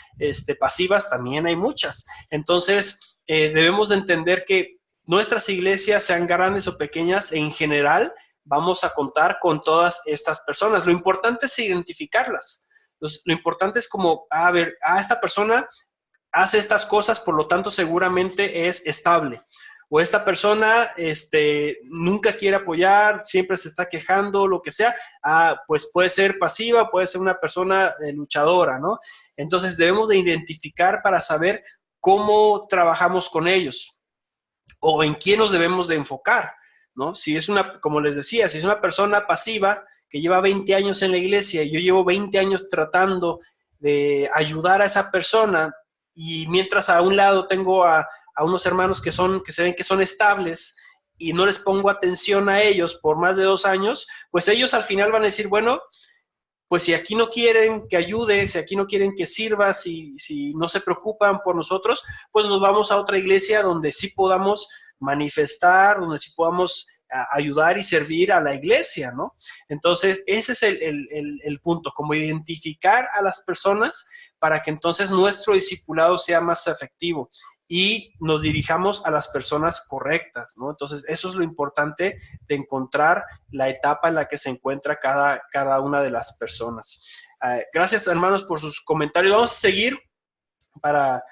S1: pasivas, también hay muchas. Entonces, debemos de entender que nuestras iglesias, sean grandes o pequeñas, en general, vamos a contar con todas estas personas. Lo importante es identificarlas. Lo importante es como, esta persona hace estas cosas, por lo tanto, seguramente es estable. O esta persona nunca quiere apoyar, siempre se está quejando, lo que sea, pues puede ser pasiva, puede ser una persona luchadora, ¿no? Entonces debemos de identificar para saber cómo trabajamos con ellos o en quién nos debemos de enfocar, ¿no? Si es como les decía, si es una persona pasiva que lleva 20 años en la iglesia y yo llevo 20 años tratando de ayudar a esa persona y mientras a un lado tengo a unos hermanos que se ven que son estables y no les pongo atención a ellos por más de 2 años, pues ellos al final van a decir, bueno, pues si aquí no quieren que ayude, si aquí no quieren que sirva, si no se preocupan por nosotros, pues nos vamos a otra iglesia donde sí podamos manifestar, donde sí podamos ayudar y servir a la iglesia, ¿no? Entonces, ese es el punto, como identificar a las personas para que entonces nuestro discipulado sea más efectivo y nos dirijamos a las personas correctas, ¿no? Entonces, eso es lo importante de encontrar la etapa en la que se encuentra cada una de las personas. Gracias, hermanos, por sus comentarios. Vamos a seguir para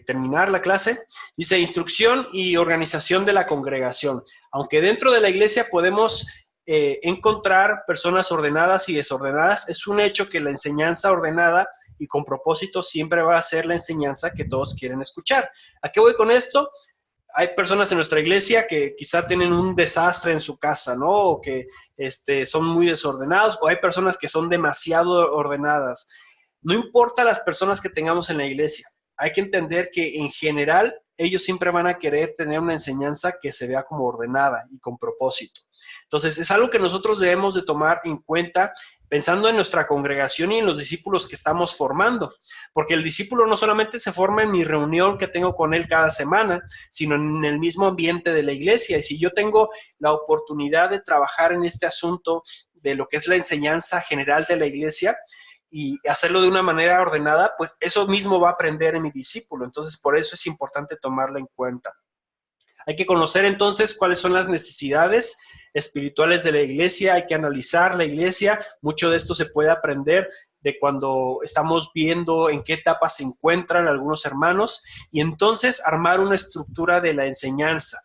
S1: terminar la clase. Dice, instrucción y organización de la congregación. Aunque dentro de la iglesia podemos encontrar personas ordenadas y desordenadas, es un hecho que la enseñanza ordenada y con propósito siempre va a ser la enseñanza que todos quieren escuchar. ¿A qué voy con esto? Hay personas en nuestra iglesia que quizá tienen un desastre en su casa, ¿no? O que son muy desordenados, o hay personas que son demasiado ordenadas. No importa las personas que tengamos en la iglesia, hay que entender que en general ellos siempre van a querer tener una enseñanza que se vea como ordenada y con propósito. Entonces, es algo que nosotros debemos de tomar en cuenta pensando en nuestra congregación y en los discípulos que estamos formando, porque el discípulo no solamente se forma en mi reunión que tengo con él cada semana, sino en el mismo ambiente de la iglesia. Y si yo tengo la oportunidad de trabajar en este asunto de lo que es la enseñanza general de la iglesia, y hacerlo de una manera ordenada, pues eso mismo va a aprender en mi discípulo. Entonces, por eso es importante tomarlo en cuenta. Hay que conocer entonces cuáles son las necesidades espirituales de la iglesia, hay que analizar la iglesia. Mucho de esto se puede aprender de cuando estamos viendo en qué etapa se encuentran algunos hermanos y entonces armar una estructura de la enseñanza.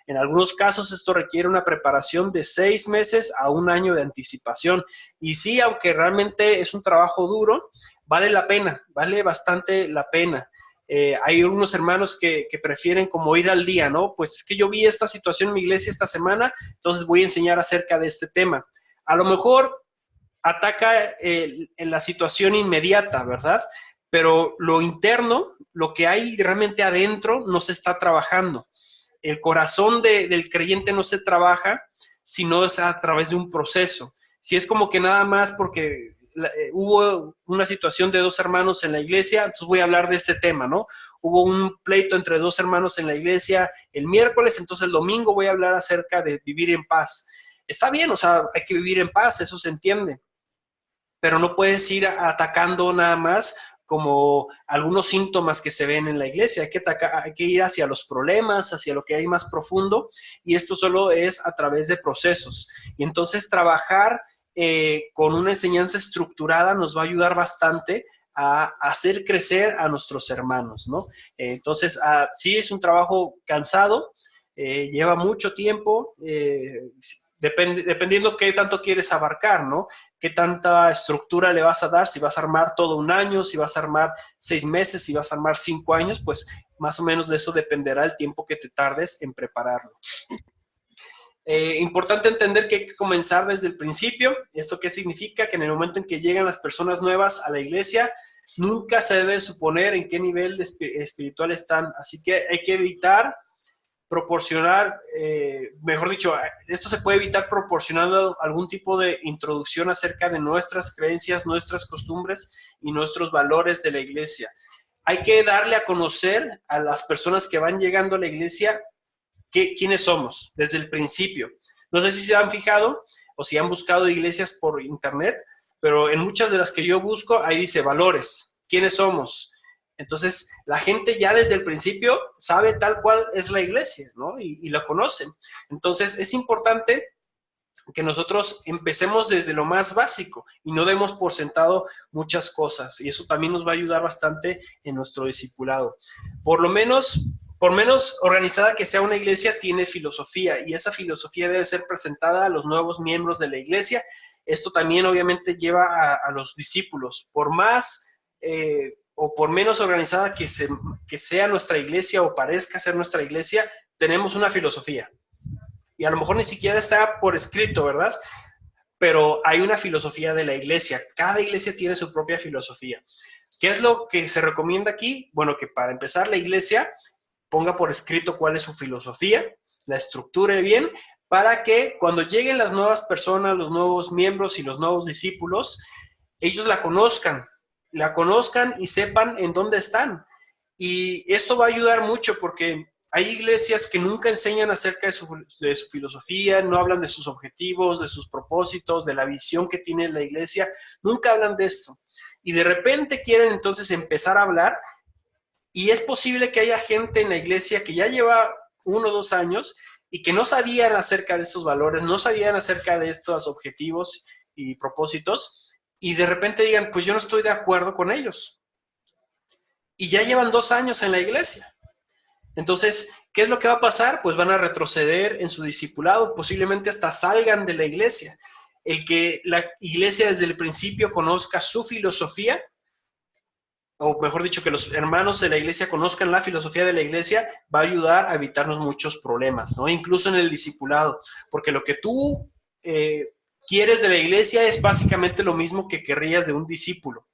S1: En algunos casos esto requiere una preparación de 6 meses a 1 año de anticipación. Y sí, aunque realmente es un trabajo duro, vale la pena, vale bastante la pena. Hay algunos hermanos que prefieren como ir al día, ¿no? Pues es que yo vi esta situación en mi iglesia esta semana, entonces voy a enseñar acerca de este tema. A lo mejor ataca en la situación inmediata, ¿verdad? Pero lo interno, lo que hay realmente adentro, no se está trabajando. El corazón del creyente no se trabaja, sino es a través de un proceso. Si es como que nada más porque hubo una situación de 2 hermanos en la iglesia, entonces voy a hablar de este tema, ¿no? Hubo un pleito entre 2 hermanos en la iglesia el miércoles, entonces el domingo voy a hablar acerca de vivir en paz. Está bien, o sea, hay que vivir en paz, eso se entiende, pero no puedes ir atacando nada más como algunos síntomas que se ven en la iglesia. Hay que ir hacia los problemas, hacia lo que hay más profundo, y esto solo es a través de procesos. Y entonces trabajar con una enseñanza estructurada nos va a ayudar bastante a hacer crecer a nuestros hermanos, ¿no? Entonces, sí es un trabajo cansado, lleva mucho tiempo, dependiendo qué tanto quieres abarcar, ¿no? Qué tanta estructura le vas a dar, si vas a armar todo 1 año, si vas a armar 6 meses, si vas a armar 5 años, pues más o menos de eso dependerá el tiempo que te tardes en prepararlo. Importante entender que hay que comenzar desde el principio. ¿Esto qué significa? Que en el momento en que llegan las personas nuevas a la iglesia, nunca se debe suponer en qué nivel espiritual están. Así que hay que evitar proporcionar, mejor dicho, esto se puede evitar proporcionando algún tipo de introducción acerca de nuestras creencias, nuestras costumbres y nuestros valores de la iglesia. Hay que darle a conocer a las personas que van llegando a la iglesia quiénes somos desde el principio. No sé si se han fijado o si han buscado iglesias por internet, pero en muchas de las que yo busco, ahí dice valores, quiénes somos. Entonces, la gente ya desde el principio sabe tal cual es la iglesia, ¿no? Y la conocen. Entonces, es importante que nosotros empecemos desde lo más básico y no demos por sentado muchas cosas. Y eso también nos va a ayudar bastante en nuestro discipulado. Por menos organizada que sea una iglesia, tiene filosofía, y esa filosofía debe ser presentada a los nuevos miembros de la iglesia. Esto también obviamente lleva a los discípulos. Por más o por menos organizada que sea nuestra iglesia o parezca ser nuestra iglesia, tenemos una filosofía. Y a lo mejor ni siquiera está por escrito, ¿verdad? Pero hay una filosofía de la iglesia. Cada iglesia tiene su propia filosofía. ¿Qué es lo que se recomienda aquí? Bueno, que para empezar la iglesia ponga por escrito cuál es su filosofía la estructure bien, para que cuando lleguen las nuevas personas, los nuevos miembros y los nuevos discípulos, ellos la conozcan y sepan en dónde están. Y esto va a ayudar mucho porque hay iglesias que nunca enseñan acerca de su filosofía, no hablan de sus objetivos, de sus propósitos, de la visión que tiene la iglesia, nunca hablan de esto. Y de repente quieren entonces empezar a hablar, y es posible que haya gente en la iglesia que ya lleva 1 o 2 años y que no sabían acerca de estos valores, no sabían acerca de estos objetivos y propósitos, y de repente digan, pues yo no estoy de acuerdo con ellos. Y ya llevan 2 años en la iglesia. Entonces, ¿qué es lo que va a pasar? Pues van a retroceder en su discipulado, posiblemente hasta salgan de la iglesia. El que la iglesia desde el principio conozca su filosofía, o mejor dicho, que los hermanos de la iglesia conozcan la filosofía de la iglesia, va a ayudar a evitarnos muchos problemas, ¿no? Incluso en el discipulado, porque lo que tú quieres de la iglesia es básicamente lo mismo que querrías de un discípulo.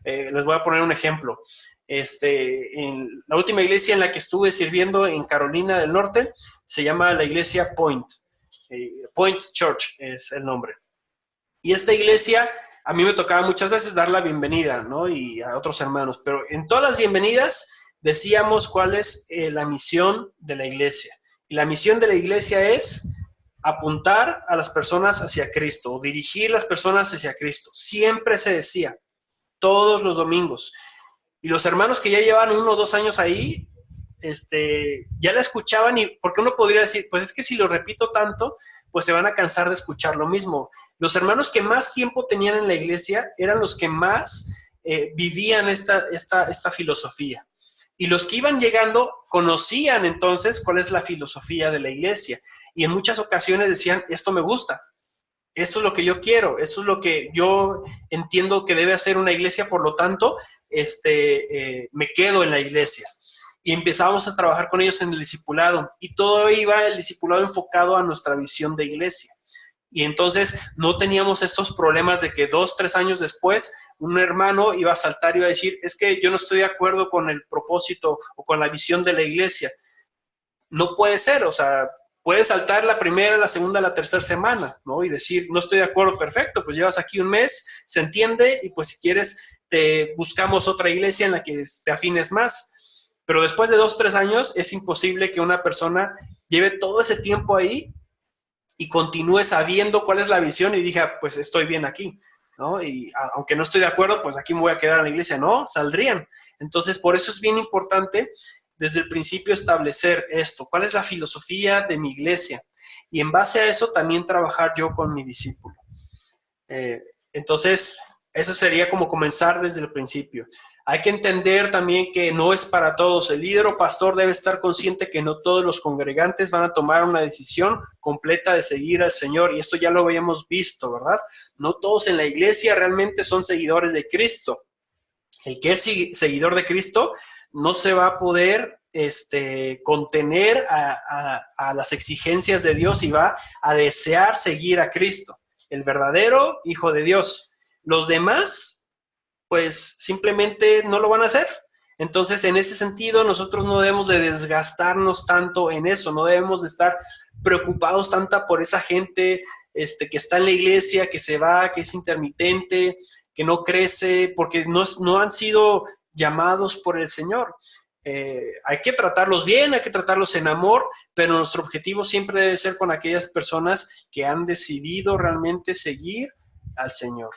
S1: Les voy a poner un ejemplo. En la última iglesia en la que estuve sirviendo en Carolina del Norte, se llama la iglesia Point. Point Church es el nombre. Y esta iglesia, a mí me tocaba muchas veces dar la bienvenida, ¿no? Y a otros hermanos, pero en todas las bienvenidas decíamos cuál es la misión de la iglesia. Y la misión de la iglesia es apuntar a las personas hacia Cristo, o dirigir las personas hacia Cristo. Siempre se decía, todos los domingos. Y los hermanos que ya llevan 1 o 2 años ahí, ya la escuchaban, y porque uno podría decir, pues es que si lo repito tanto, pues se van a cansar de escuchar lo mismo. Los hermanos que más tiempo tenían en la iglesia eran los que más vivían esta filosofía. Y los que iban llegando conocían entonces cuál es la filosofía de la iglesia. Y en muchas ocasiones decían, esto me gusta, esto es lo que yo quiero, esto es lo que yo entiendo que debe hacer una iglesia, por lo tanto, me quedo en la iglesia. Y empezábamos a trabajar con ellos en el discipulado, y todo iba el discipulado enfocado a nuestra visión de iglesia. Y entonces no teníamos estos problemas de que 2, 3 años después un hermano iba a saltar y iba a decir, es que yo no estoy de acuerdo con el propósito o con la visión de la iglesia. No puede ser, o sea, puedes saltar la primera, la segunda, la tercera semana, ¿no? Y decir, no estoy de acuerdo, perfecto, pues llevas aquí 1 mes, se entiende, y pues si quieres te buscamos otra iglesia en la que te afines más. Pero después de 2, 3 años es imposible que una persona lleve todo ese tiempo ahí y continúe sabiendo cuál es la visión y diga, pues estoy bien aquí, ¿no? Y aunque no estoy de acuerdo, pues aquí me voy a quedar en la iglesia. No, saldrían. Entonces, por eso es bien importante desde el principio establecer esto. ¿Cuál es la filosofía de mi iglesia? Y en base a eso también trabajar yo con mi discípulo. Entonces, eso sería como comenzar desde el principio. Hay que entender también que no es para todos. El líder o pastor debe estar consciente que no todos los congregantes van a tomar una decisión completa de seguir al Señor. Y esto ya lo habíamos visto, ¿verdad? No todos en la iglesia realmente son seguidores de Cristo. El que es seguidor de Cristo no se va a poder contener a las exigencias de Dios y va a desear seguir a Cristo, el verdadero Hijo de Dios. Los demás, pues simplemente no lo van a hacer. Entonces, en ese sentido, nosotros no debemos de desgastarnos tanto en eso, no debemos de estar preocupados tanto por esa gente que está en la iglesia, que se va, que es intermitente, que no crece, porque no han sido llamados por el Señor. Hay que tratarlos bien, hay que tratarlos en amor, pero nuestro objetivo siempre debe ser con aquellas personas que han decidido realmente seguir al Señor.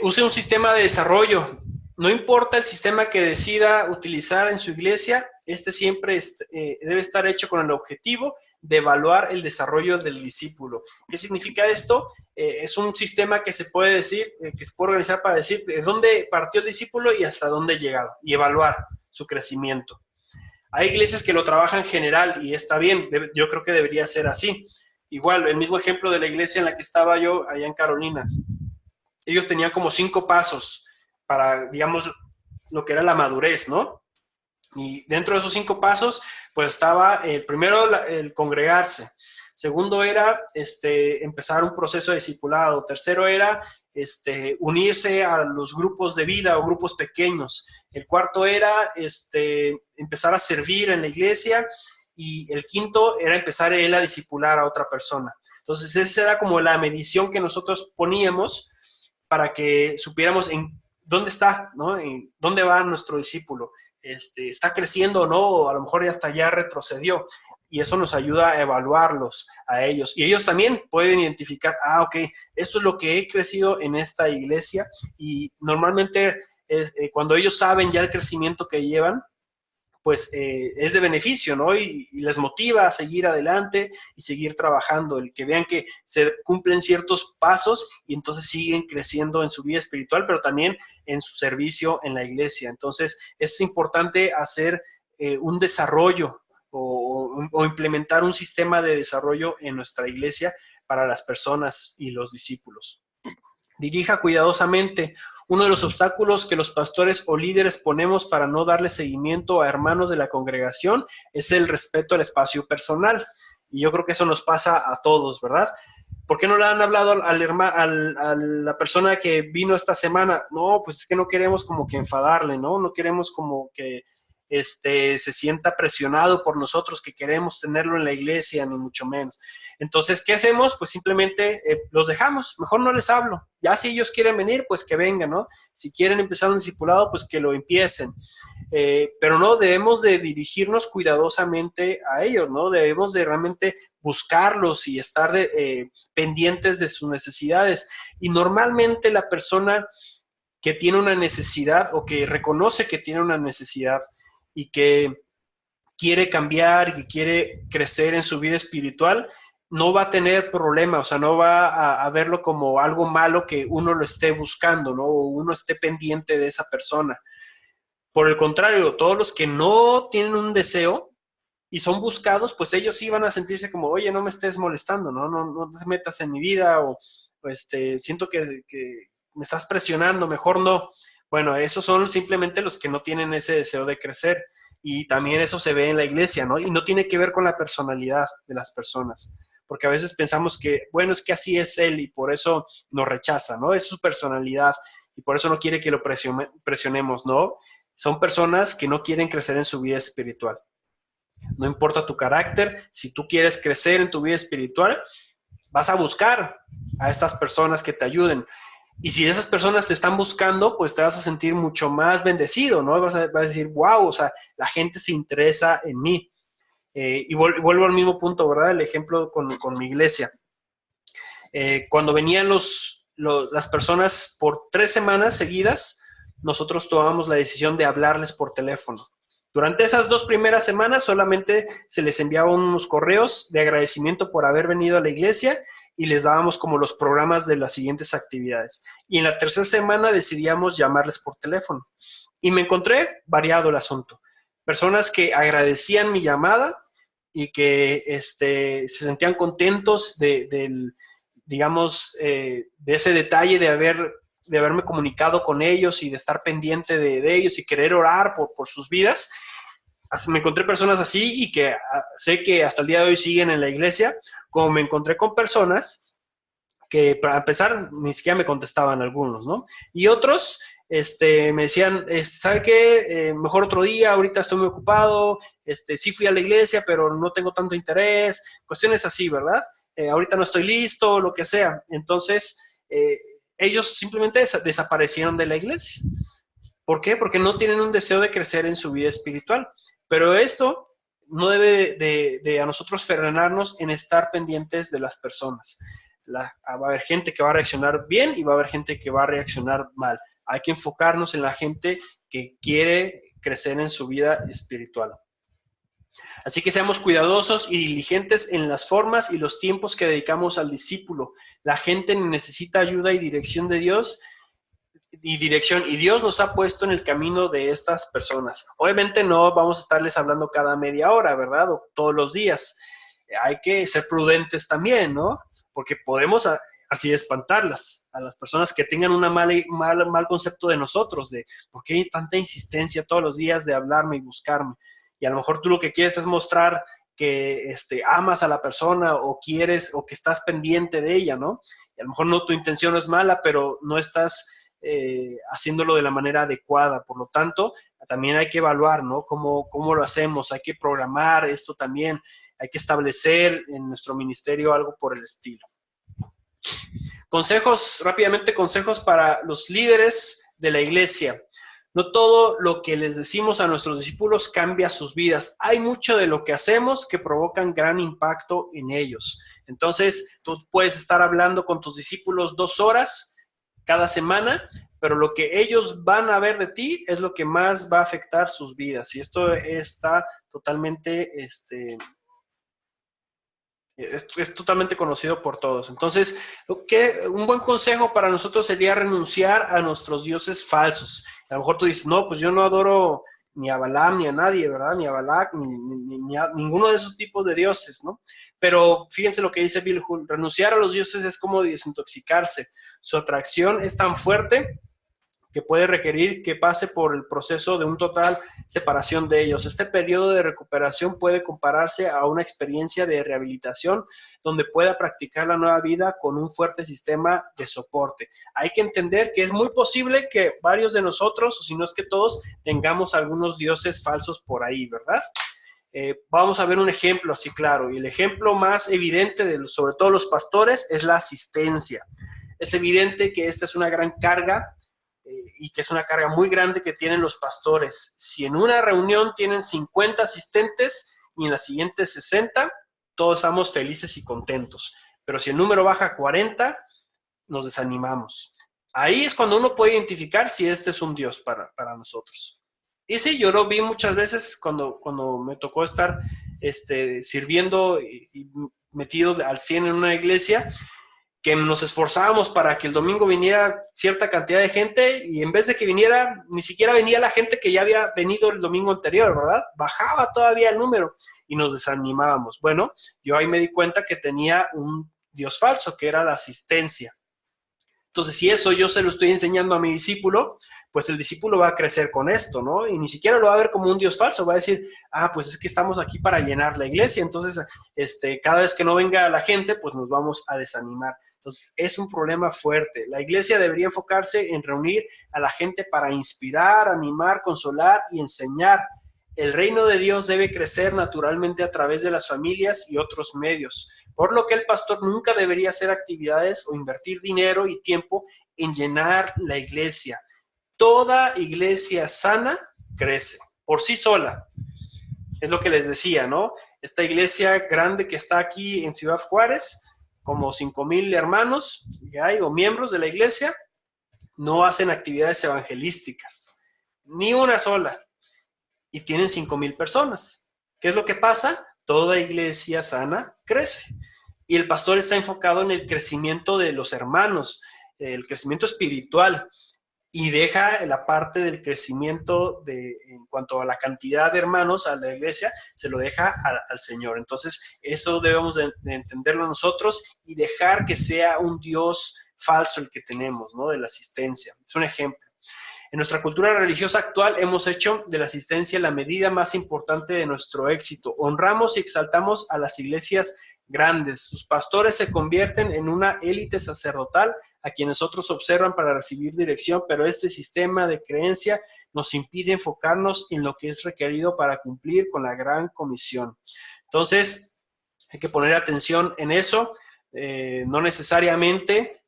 S1: Use un sistema de desarrollo. No importa el sistema que decida utilizar en su iglesia, siempre debe estar hecho con el objetivo de evaluar el desarrollo del discípulo. ¿Qué significa esto? Es un sistema que se puede decir, que se puede organizar para decir de dónde partió el discípulo y hasta dónde ha llegado, y evaluar su crecimiento. Hay iglesias que lo trabajan general y está bien, yo creo que debería ser así. Igual, el mismo ejemplo de la iglesia en la que estaba yo, allá en Carolina. Ellos tenían como 5 pasos para, digamos, lo que era la madurez, ¿no? Y dentro de esos 5 pasos, pues estaba el primero, el congregarse. Segundo era empezar un proceso de discipulado. Tercero era unirse a los grupos de vida o grupos pequeños. El cuarto era empezar a servir en la iglesia. Y el quinto era empezar él a discipular a otra persona. Entonces, esa era como la medición que nosotros poníamos para que supiéramos en dónde está, ¿no? En dónde va nuestro discípulo. ¿Está creciendo o no? O a lo mejor ya hasta ya retrocedió. Y eso nos ayuda a evaluarlos a ellos. Y ellos también pueden identificar, ok, esto es lo que he crecido en esta iglesia. Y normalmente cuando ellos saben ya el crecimiento que llevan, pues es de beneficio, ¿no? Y les motiva a seguir adelante y seguir trabajando, el que vean que se cumplen ciertos pasos y entonces siguen creciendo en su vida espiritual, pero también en su servicio en la iglesia. Entonces, es importante hacer un desarrollo o implementar un sistema de desarrollo en nuestra iglesia para las personas y los discípulos. Dirija cuidadosamente. Uno de los obstáculos que los pastores o líderes ponemos para no darle seguimiento a hermanos de la congregación es el respeto al espacio personal. Y yo creo que eso nos pasa a todos, ¿verdad? ¿Por qué no le han hablado a la persona que vino esta semana? No, pues es que no queremos como que enfadarle, ¿no? No queremos como que se sienta presionado por nosotros, que queremos tenerlo en la iglesia, ni mucho menos. Entonces, ¿qué hacemos? Pues simplemente los dejamos, mejor no les hablo. Ya si ellos quieren venir, pues que vengan, ¿no? Si quieren empezar un discipulado, pues que lo empiecen. Pero no, debemos de dirigirnos cuidadosamente a ellos, ¿no? Debemos de realmente buscarlos y estar pendientes de sus necesidades. Y normalmente la persona que tiene una necesidad o que reconoce que tiene una necesidad y que quiere cambiar y que quiere crecer en su vida espiritual, no va a tener problema, o sea, no va a verlo como algo malo que uno lo esté buscando, ¿no? O uno esté pendiente de esa persona. Por el contrario, todos los que no tienen un deseo y son buscados, pues ellos sí van a sentirse como, oye, no me estés molestando, no te metas en mi vida, o siento que me estás presionando, mejor no. Bueno, esos son simplemente los que no tienen ese deseo de crecer. Y también eso se ve en la iglesia, ¿no? Y no tiene que ver con la personalidad de las personas. Porque a veces pensamos que, bueno, es que así es él y por eso nos rechaza, ¿no? Es su personalidad y por eso no quiere que lo presionemos, ¿no? Son personas que no quieren crecer en su vida espiritual. No importa tu carácter, si tú quieres crecer en tu vida espiritual, vas a buscar a estas personas que te ayuden. Y si esas personas te están buscando, pues te vas a sentir mucho más bendecido, ¿no? Vas a decir, wow, o sea, la gente se interesa en mí. Y vuelvo al mismo punto, ¿verdad? El ejemplo con mi iglesia. Cuando venían las personas por 3 semanas seguidas, nosotros tomamos la decisión de hablarles por teléfono. Durante esas 2 primeras semanas solamente se les enviaba unos correos de agradecimiento por haber venido a la iglesia y les dábamos como los programas de las siguientes actividades. Y en la 3ª semana decidíamos llamarles por teléfono. Y me encontré variado el asunto. Personas que agradecían mi llamada y que se sentían contentos digamos, de ese detalle de haberme comunicado con ellos y de estar pendiente de ellos y querer orar por sus vidas. Me encontré personas así y que sé que hasta el día de hoy siguen en la iglesia, como me encontré con personas que para empezar ni siquiera me contestaban algunos, ¿no? Y otros me decían, ¿sabe qué? Mejor otro día, ahorita estoy muy ocupado, sí fui a la iglesia, pero no tengo tanto interés, cuestiones así, ¿verdad? Ahorita no estoy listo, lo que sea. Entonces, ellos simplemente desaparecieron de la iglesia. ¿Por qué? Porque no tienen un deseo de crecer en su vida espiritual. Pero esto no debe de a nosotros frenarnos en estar pendientes de las personas. Va a haber gente que va a reaccionar bien y va a haber gente que va a reaccionar mal. Hay que enfocarnos en la gente que quiere crecer en su vida espiritual. Así que seamos cuidadosos y diligentes en las formas y los tiempos que dedicamos al discípulo. La gente necesita ayuda y dirección de Dios, y Dios nos ha puesto en el camino de estas personas. Obviamente no vamos a estarles hablando cada media hora, ¿verdad? O todos los días. Hay que ser prudentes también, ¿no? Porque podemos así espantarlas, a las personas que tengan un mal concepto de nosotros, de por qué hay tanta insistencia todos los días de hablarme y buscarme. Y a lo mejor tú lo que quieres es mostrar que amas a la persona o quieres o que estás pendiente de ella, ¿no? Y a lo mejor no, tu intención no es mala, pero no estás haciéndolo de la manera adecuada. Por lo tanto, también hay que evaluar, ¿no? ¿Cómo lo hacemos? Hay que programar esto también. Hay que establecer en nuestro ministerio algo por el estilo. Consejos, rápidamente, consejos para los líderes de la iglesia. No todo lo que les decimos a nuestros discípulos cambia sus vidas. Hay mucho de lo que hacemos que provocan gran impacto en ellos. Entonces, tú puedes estar hablando con tus discípulos 2 horas cada semana, pero lo que ellos van a ver de ti es lo que más va a afectar sus vidas. Y esto está totalmente, es totalmente conocido por todos. Entonces, un buen consejo para nosotros sería renunciar a nuestros dioses falsos. A lo mejor tú dices, no, pues yo no adoro ni a Balaam ni a nadie, ¿verdad? Ni a Balak, ni a ninguno de esos tipos de dioses, ¿no? Pero fíjense lo que dice Bill Hull, renunciar a los dioses es como desintoxicarse. Su atracción es tan fuerte que puede requerir que pase por el proceso de una total separación de ellos. Este periodo de recuperación puede compararse a una experiencia de rehabilitación donde pueda practicar la nueva vida con un fuerte sistema de soporte. Hay que entender que es muy posible que varios de nosotros, o si no es que todos, tengamos algunos dioses falsos por ahí, ¿verdad? Vamos a ver un ejemplo así claro, y el ejemplo más evidente, sobre todo los pastores, es la asistencia. Es evidente que esta es una gran carga, y que es una carga muy grande que tienen los pastores. Si en una reunión tienen 50 asistentes y en la siguiente 60, todos estamos felices y contentos. Pero si el número baja a 40, nos desanimamos. Ahí es cuando uno puede identificar si este es un Dios para nosotros. Y sí, yo lo vi muchas veces cuando me tocó estar sirviendo y metido al 100 en una iglesia, que nos esforzábamos para que el domingo viniera cierta cantidad de gente y en vez de que viniera, ni siquiera venía la gente que ya había venido el domingo anterior, ¿verdad? Bajaba todavía el número y nos desanimábamos. Bueno, yo ahí me di cuenta que tenía un Dios falso, que era la asistencia. Entonces, si eso yo se lo estoy enseñando a mi discípulo, pues el discípulo va a crecer con esto, ¿no? Y ni siquiera lo va a ver como un Dios falso, va a decir, pues es que estamos aquí para llenar la iglesia, entonces, cada vez que no venga la gente, pues nos vamos a desanimar. Entonces, es un problema fuerte. La iglesia debería enfocarse en reunir a la gente para inspirar, animar, consolar y enseñar. El reino de Dios debe crecer naturalmente a través de las familias y otros medios, por lo que el pastor nunca debería hacer actividades o invertir dinero y tiempo en llenar la iglesia. Toda iglesia sana crece por sí sola. Es lo que les decía, ¿no? Esta iglesia grande que está aquí en Ciudad Juárez, como 5,000 hermanos que hay o miembros de la iglesia, no hacen actividades evangelísticas, ni una sola. Y tienen 5,000 personas. ¿Qué es lo que pasa? Toda iglesia sana crece. Y el pastor está enfocado en el crecimiento de los hermanos, el crecimiento espiritual, y deja la parte del crecimiento en cuanto a la cantidad de hermanos a la iglesia, se lo deja al Señor. Entonces, eso debemos de entenderlo nosotros y dejar que sea un Dios falso el que tenemos, ¿no? De la asistencia. Es un ejemplo. En nuestra cultura religiosa actual hemos hecho de la asistencia la medida más importante de nuestro éxito. Honramos y exaltamos a las iglesias grandes. Sus pastores se convierten en una élite sacerdotal a quienes otros observan para recibir dirección, pero este sistema de creencia nos impide enfocarnos en lo que es requerido para cumplir con la gran comisión. Entonces, hay que poner atención en eso. No necesariamente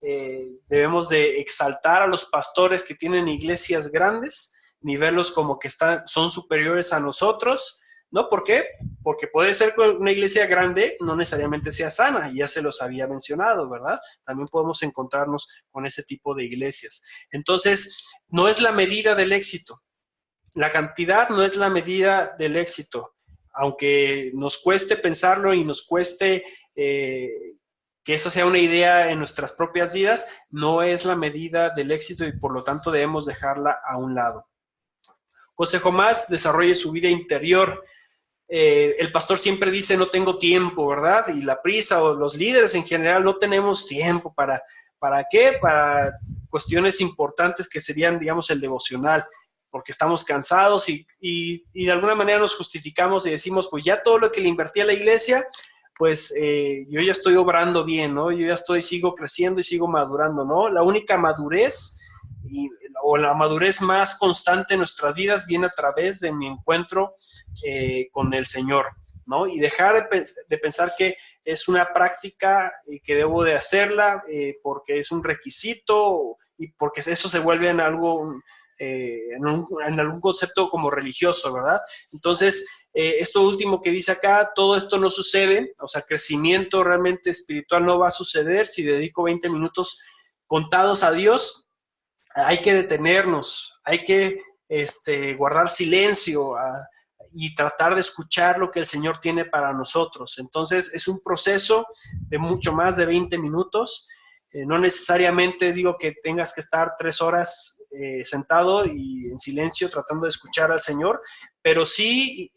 S1: debemos de exaltar a los pastores que tienen iglesias grandes, ni verlos como que son superiores a nosotros, ¿no? ¿Por qué? Porque puede ser que una iglesia grande no necesariamente sea sana, y ya se los había mencionado, ¿verdad? También podemos encontrarnos con ese tipo de iglesias. Entonces, no es la medida del éxito. La cantidad no es la medida del éxito, aunque nos cueste pensarlo y nos cueste que esa sea una idea en nuestras propias vidas, no es la medida del éxito y por lo tanto debemos dejarla a un lado. Consejo más, desarrolle su vida interior. El pastor siempre dice, no tengo tiempo, ¿verdad? Y la prisa o los líderes en general no tenemos tiempo. ¿Para qué? Para cuestiones importantes que serían, digamos, el devocional. porque estamos cansados y de alguna manera nos justificamos y decimos, pues ya todo lo que le invertí a la iglesia, pues yo ya estoy obrando bien, ¿no? Yo ya sigo creciendo y sigo madurando, ¿no? La única madurez o la madurez más constante en nuestras vidas viene a través de mi encuentro con el Señor, ¿no? Y dejar de pensar que es una práctica que debo de hacerla porque es un requisito y porque eso se vuelve en algo, en algún concepto como religioso, ¿verdad? Entonces, esto último que dice acá, todo esto no sucede, o sea, crecimiento realmente espiritual no va a suceder si dedico 20 minutos contados a Dios. Hay que detenernos, hay que guardar silencio y tratar de escuchar lo que el Señor tiene para nosotros. Entonces, es un proceso de mucho más de 20 minutos. No necesariamente digo que tengas que estar 3 horas sentado y en silencio tratando de escuchar al Señor, pero sí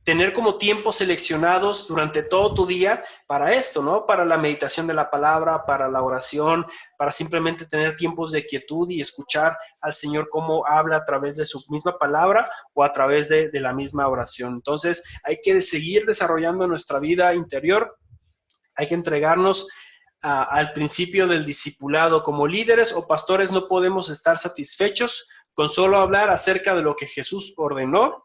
S1: tener como tiempos seleccionados durante todo tu día para esto, ¿no? Para la meditación de la palabra, para la oración, para simplemente tener tiempos de quietud y escuchar al Señor cómo habla a través de su misma palabra o a través de la misma oración. Entonces, hay que seguir desarrollando nuestra vida interior, hay que entregarnos al principio del discipulado. Como líderes o pastores no podemos estar satisfechos con solo hablar acerca de lo que Jesús ordenó.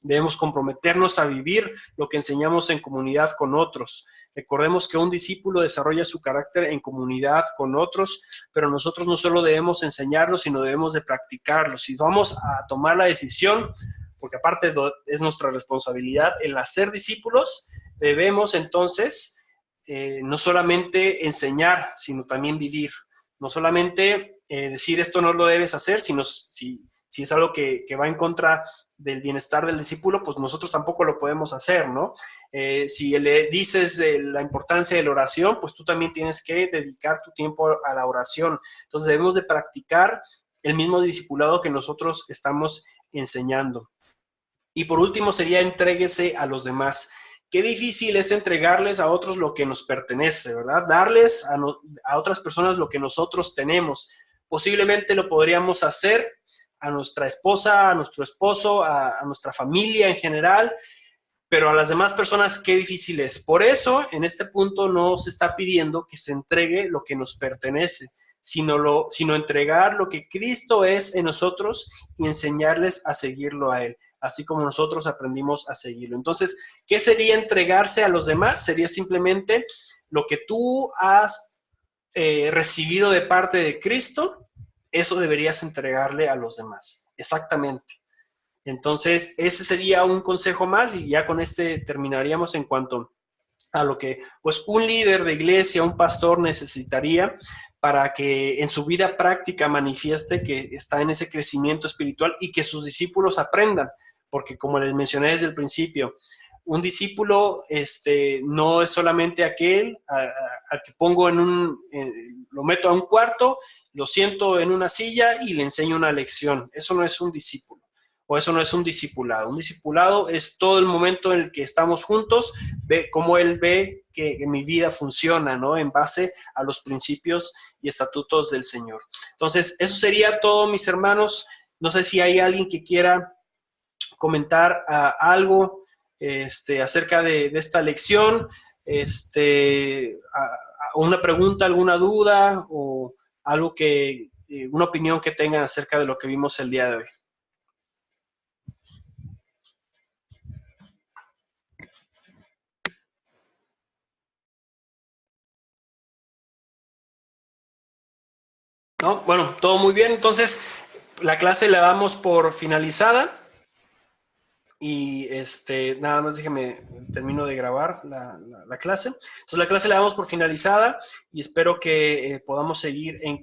S1: Debemos comprometernos a vivir lo que enseñamos en comunidad con otros. Recordemos que un discípulo desarrolla su carácter en comunidad con otros, pero nosotros no solo debemos enseñarlo, sino debemos de practicarlo. Si vamos a tomar la decisión, porque aparte es nuestra responsabilidad el hacer discípulos, debemos entonces no solamente enseñar, sino también vivir. No solamente decir esto no lo debes hacer, sino si es algo que va en contra del bienestar del discípulo, pues nosotros tampoco lo podemos hacer, ¿no? Si le dices de la importancia de la oración, pues tú también tienes que dedicar tu tiempo a la oración. Entonces debemos de practicar el mismo discipulado que nosotros estamos enseñando. Y por último sería entréguese a los demás. Qué difícil es entregarles a otros lo que nos pertenece, ¿verdad? Darles a otras personas lo que nosotros tenemos. Posiblemente lo podríamos hacer a nuestra esposa, a nuestro esposo, a nuestra familia en general, pero a las demás personas qué difícil es. Por eso, en este punto no se está pidiendo que se entregue lo que nos pertenece, sino entregar lo que Cristo es en nosotros y enseñarles a seguirlo a Él, así como nosotros aprendimos a seguirlo. Entonces, ¿qué sería entregarse a los demás? Sería simplemente lo que tú has recibido de parte de Cristo, eso deberías entregarle a los demás. Exactamente. Entonces, ese sería un consejo más y ya con este terminaríamos en cuanto a lo que pues un líder de iglesia, un pastor necesitaría para que en su vida práctica manifieste que está en ese crecimiento espiritual y que sus discípulos aprendan, porque como les mencioné desde el principio, un discípulo no es solamente aquel al que pongo lo meto a un cuarto, lo siento en una silla y le enseño una lección. Eso no es un discípulo, o eso no es un discipulado. Un discipulado es todo el momento en el que estamos juntos, ve cómo él ve que mi vida funciona, ¿no? En base a los principios y estatutos del Señor. Entonces, eso sería todo, mis hermanos. No sé si hay alguien que quiera comentar algo acerca de esta lección, una pregunta, alguna duda o algo una opinión que tengan acerca de lo que vimos el día de hoy. ¿No? Bueno, todo muy bien. Entonces, la clase la damos por finalizada. Y nada más déjeme, termino de grabar la clase. Entonces la clase la damos por finalizada y espero que podamos seguir en